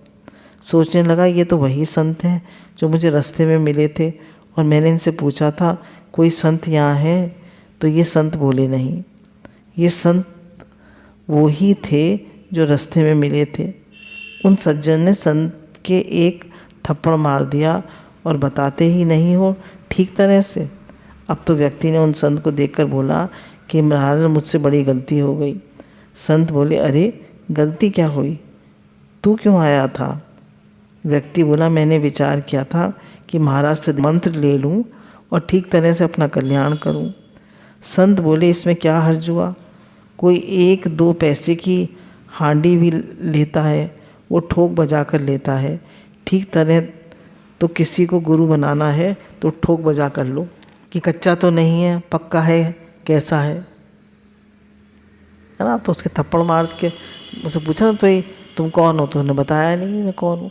सोचने लगा ये तो वही संत हैं जो मुझे रास्ते में मिले थे और मैंने इनसे पूछा था कोई संत यहाँ है, तो ये संत बोले नहीं। ये संत वो ही थे जो रास्ते में मिले थे। उन सज्जन ने संत के एक थप्पड़ मार दिया और बताते ही नहीं हो ठीक तरह से। अब तो व्यक्ति ने उन संत को देखकर बोला कि महाराज मुझसे बड़ी गलती हो गई। संत बोले अरे गलती क्या हुई, तू क्यों आया था? व्यक्ति बोला मैंने विचार किया था कि महाराज से मंत्र ले लूं और ठीक तरह से अपना कल्याण करूं। संत बोले इसमें क्या हर्ज हुआ, कोई 1-2 पैसे की हांडी भी लेता है, वो ठोक बजा कर लेता है। ठीक तरह तो किसी को गुरु बनाना है तो ठोक बजा कर लो कि कच्चा तो नहीं है, पक्का है, कैसा है ना। तो उसके थप्पड़ मार के मुझसे पूछा ना तो ये तुम कौन हो, तो उन्होंने बताया नहीं मैं कौन हूँ,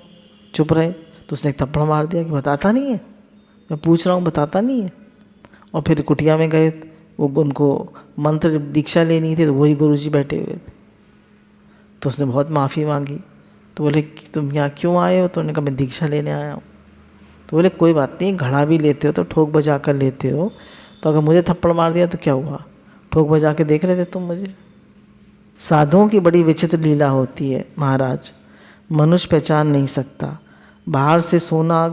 चुप रहे। तो उसने एक थप्पड़ मार दिया कि बताता नहीं है, मैं पूछ रहा हूँ बताता नहीं है। और फिर कुटिया में गए, वो उनको मंत्र दीक्षा लेनी थी तो वही गुरुजी बैठे हुए थे। तो उसने बहुत माफ़ी मांगी। तो बोले तुम यहाँ क्यों आए हो? तो उन्होंने कहा मैं दीक्षा लेने आया हूँ। तो बोले कोई बात नहीं, घड़ा भी लेते हो तो ठोक बजा कर लेते हो, तो अगर मुझे थप्पड़ मार दिया तो क्या हुआ, ठोक बजा के देख रहे थे तुम मुझे। साधुओं की बड़ी विचित्र लीला होती है महाराज, मनुष्य पहचान नहीं सकता। बाहर से सोना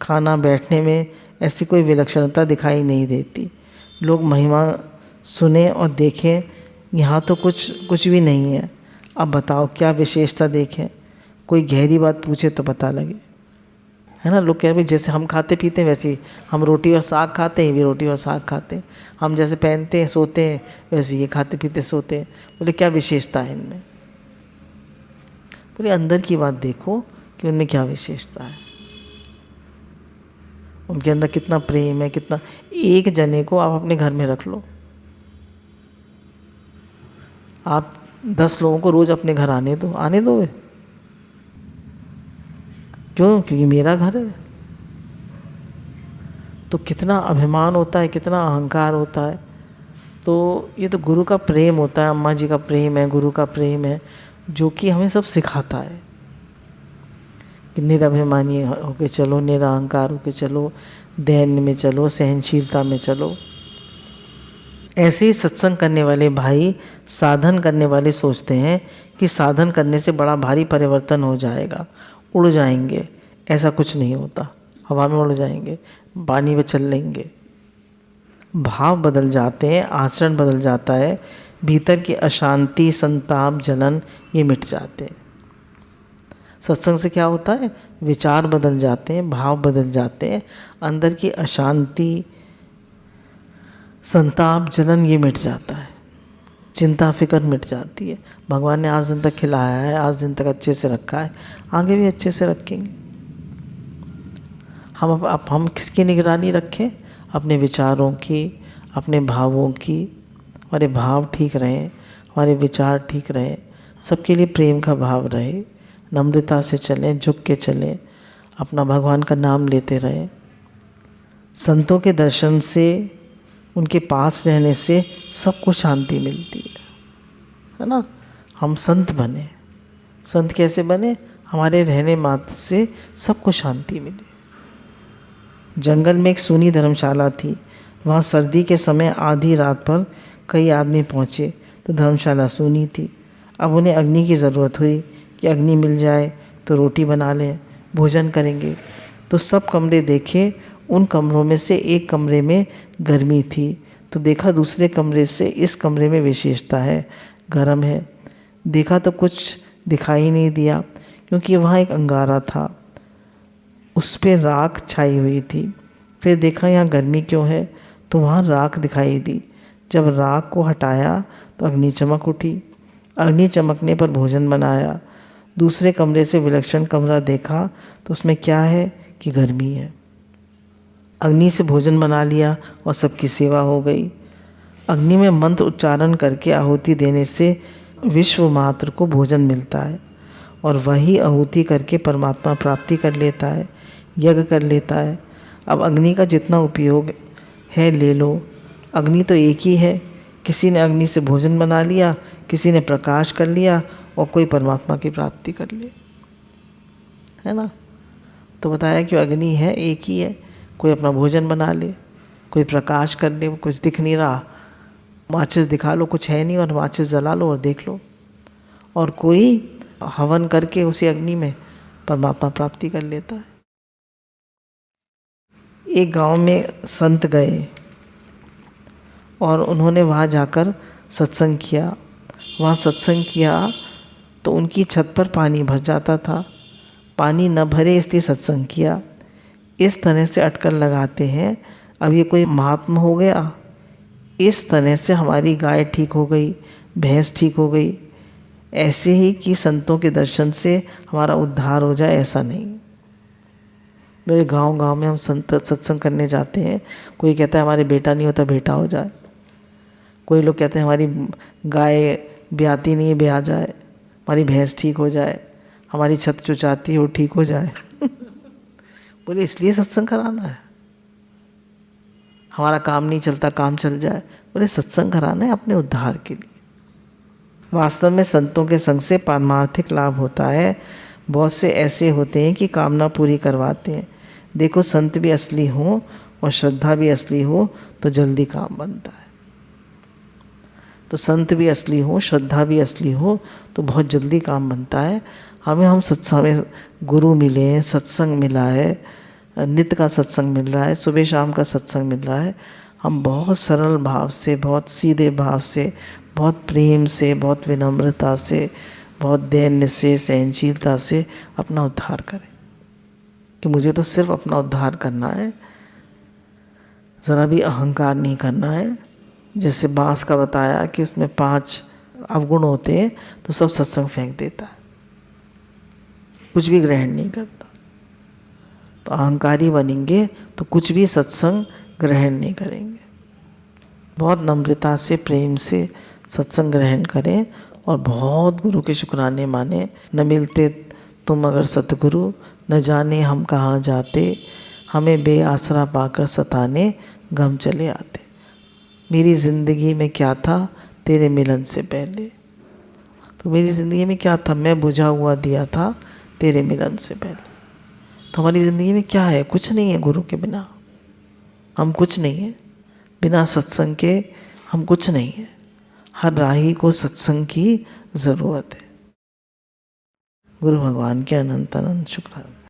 खाना बैठने में ऐसी कोई विलक्षणता दिखाई नहीं देती। लोग महिमा सुने और देखें, यहाँ तो कुछ भी नहीं है। अब बताओ क्या विशेषता देखें, कोई गहरी बात पूछे तो पता लगे, है ना। लोग कह रहे जैसे हम खाते पीते हैं वैसे ही हम रोटी और साग खाते हैं, भी रोटी और साग खाते हैं। हम जैसे पहनते हैं सोते हैं वैसे ये खाते पीते सोते हैं। बोले क्या विशेषता है इनमें? बोले अंदर की बात देखो कि उनमें क्या विशेषता है, उनके अंदर कितना प्रेम है, कितना। एक जने को आप अपने घर में रख लो, आप 10 लोगों को रोज अपने घर आने दोगे? क्यों? क्योंकि मेरा घर है। तो कितना अभिमान होता है, कितना अहंकार होता है। तो ये तो गुरु का प्रेम होता है, अम्मा जी का प्रेम है, गुरु का प्रेम है, जो कि हमें सब सिखाता है कि निरभिमानी होके चलो, निरअहकार होके चलो, दैन्य में चलो, सहनशीलता में चलो। ऐसे ही सत्संग करने वाले भाई साधन करने वाले सोचते हैं कि साधन करने से बड़ा भारी परिवर्तन हो जाएगा, उड़ जाएंगे। ऐसा कुछ नहीं होता, हवा में उड़ जाएंगे, पानी में चल लेंगे। भाव बदल जाते हैं, आचरण बदल जाता है, भीतर की अशांति, संताप, जलन ये मिट जाते हैं। सत्संग से क्या होता है, विचार बदल जाते हैं, भाव बदल जाते हैं, अंदर की अशांति, संताप, जलन ये मिट जाता है, चिंता फिक्र मिट जाती है। भगवान ने आज दिन तक खिलाया है, आज दिन तक अच्छे से रखा है, आगे भी अच्छे से रखेंगे। हम किसकी निगरानी रखें? अपने विचारों की, अपने भावों की। हमारे भाव ठीक रहें, हमारे विचार ठीक रहें, सबके लिए प्रेम का भाव रहे, नम्रता से चलें, झुक के चलें, अपना भगवान का नाम लेते रहें। संतों के दर्शन से, उनके पास रहने से सबको शांति मिलती है ना। हम संत बने। संत कैसे बने? हमारे रहने मात्र से सबको शांति मिले। जंगल में एक सूनी धर्मशाला थी। वहाँ सर्दी के समय आधी रात पर कई आदमी पहुँचे तो धर्मशाला सूनी थी। अब उन्हें अग्नि की ज़रूरत हुई कि अग्नि मिल जाए तो रोटी बना लें, भोजन करेंगे। तो सब कमरे देखे, उन कमरों में से एक कमरे में गर्मी थी, तो देखा दूसरे कमरे से इस कमरे में विशेषता है, गर्म है। देखा तो कुछ दिखाई नहीं दिया, क्योंकि वहाँ एक अंगारा था, उस पर राख छाई हुई थी। फिर देखा यहाँ गर्मी क्यों है, तो वहाँ राख दिखाई दी। जब राख को हटाया तो अग्नि चमक उठी। अग्नि चमकने पर भोजन बनाया। दूसरे कमरे से विलक्षण कमरा देखा तो उसमें क्या है कि गर्मी है। अग्नि से भोजन बना लिया और सबकी सेवा हो गई। अग्नि में मंत्र उच्चारण करके आहुति देने से विश्व मात्र को भोजन मिलता है, और वही आहुति करके परमात्मा प्राप्ति कर लेता है, यज्ञ कर लेता है। अब अग्नि का जितना उपयोग है ले लो, अग्नि तो एक ही है। किसी ने अग्नि से भोजन बना लिया, किसी ने प्रकाश कर लिया, और कोई परमात्मा की प्राप्ति कर ले, है ना। तो बताया कि अग्नि है, एक ही है। कोई अपना भोजन बना ले, कोई प्रकाश कर ले, कुछ दिख नहीं रहा, माचिस दिखा लो, कुछ है नहीं, और माचिस जला लो और देख लो। और कोई हवन करके उसी अग्नि में परमात्मा प्राप्ति कर लेता है। एक गांव में संत गए और उन्होंने वहाँ जाकर सत्संग किया। वहाँ सत्संग किया तो उनकी छत पर पानी भर जाता था। पानी न भरे इसलिए सत्संग किया। इस तरह से अटकल लगाते हैं। अब ये कोई महात्मा हो गया, इस तरह से हमारी गाय ठीक हो गई, भैंस ठीक हो गई, ऐसे ही कि संतों के दर्शन से हमारा उद्धार हो जाए, ऐसा नहीं। मेरे गांव में हम संत सत्संग करने जाते हैं, कोई कहता है हमारे बेटा नहीं होता बेटा हो जाए, कोई लोग कहते हैं हमारी गाय ब्याती नहीं ब्याह जाए, हमारी भैंस ठीक हो जाए, हमारी छत चुचाती है वो ठीक हो जाए। बोले इसलिए सत्संग कराना है, हमारा काम नहीं चलता काम चल जाए। बोले सत्संग कराना है अपने उद्धार के लिए। वास्तव में संतों के संग से पारमार्थिक लाभ होता है। बहुत से ऐसे होते हैं कि कामना पूरी करवाते हैं। देखो संत भी असली हो और श्रद्धा भी असली हो तो जल्दी काम बनता है। तो संत भी असली हो, श्रद्धा भी असली हो तो बहुत जल्दी काम बनता है। हमें सत्संग गुरु मिले हैं, सत्संग मिला है, नित्य का सत्संग मिल रहा है, सुबह शाम का सत्संग मिल रहा है। हम बहुत सरल भाव से, बहुत सीधे भाव से, बहुत प्रेम से, बहुत विनम्रता से, बहुत दैन्य से, सहनशीलता से अपना उद्धार करें कि मुझे तो सिर्फ अपना उद्धार करना है, ज़रा भी अहंकार नहीं करना है। जैसे बांस का बताया कि उसमें 5 अवगुण होते हैं तो सब सत्संग फेंक देता है, कुछ भी ग्रहण नहीं करता। तो अहंकारी बनेंगे तो कुछ भी सत्संग ग्रहण नहीं करेंगे। बहुत नम्रता से, प्रेम से सत्संग ग्रहण करें और बहुत गुरु के शुक्राने माने। न मिलते तुम अगर सतगुरु, न जाने हम कहाँ जाते, हमें बेआसरा पाकर सताने गम चले आते। मेरी ज़िंदगी में क्या था तेरे मिलन से पहले, तो मेरी ज़िंदगी में क्या था, मैं बुझा हुआ दिया था तेरे मिलन से पहले। तो हमारी ज़िंदगी में क्या है, कुछ नहीं है। गुरु के बिना हम कुछ नहीं है, बिना सत्संग के हम कुछ नहीं है। हर राही को सत्संग की ज़रूरत है। गुरु भगवान के अनंत अनंत शुक्राने।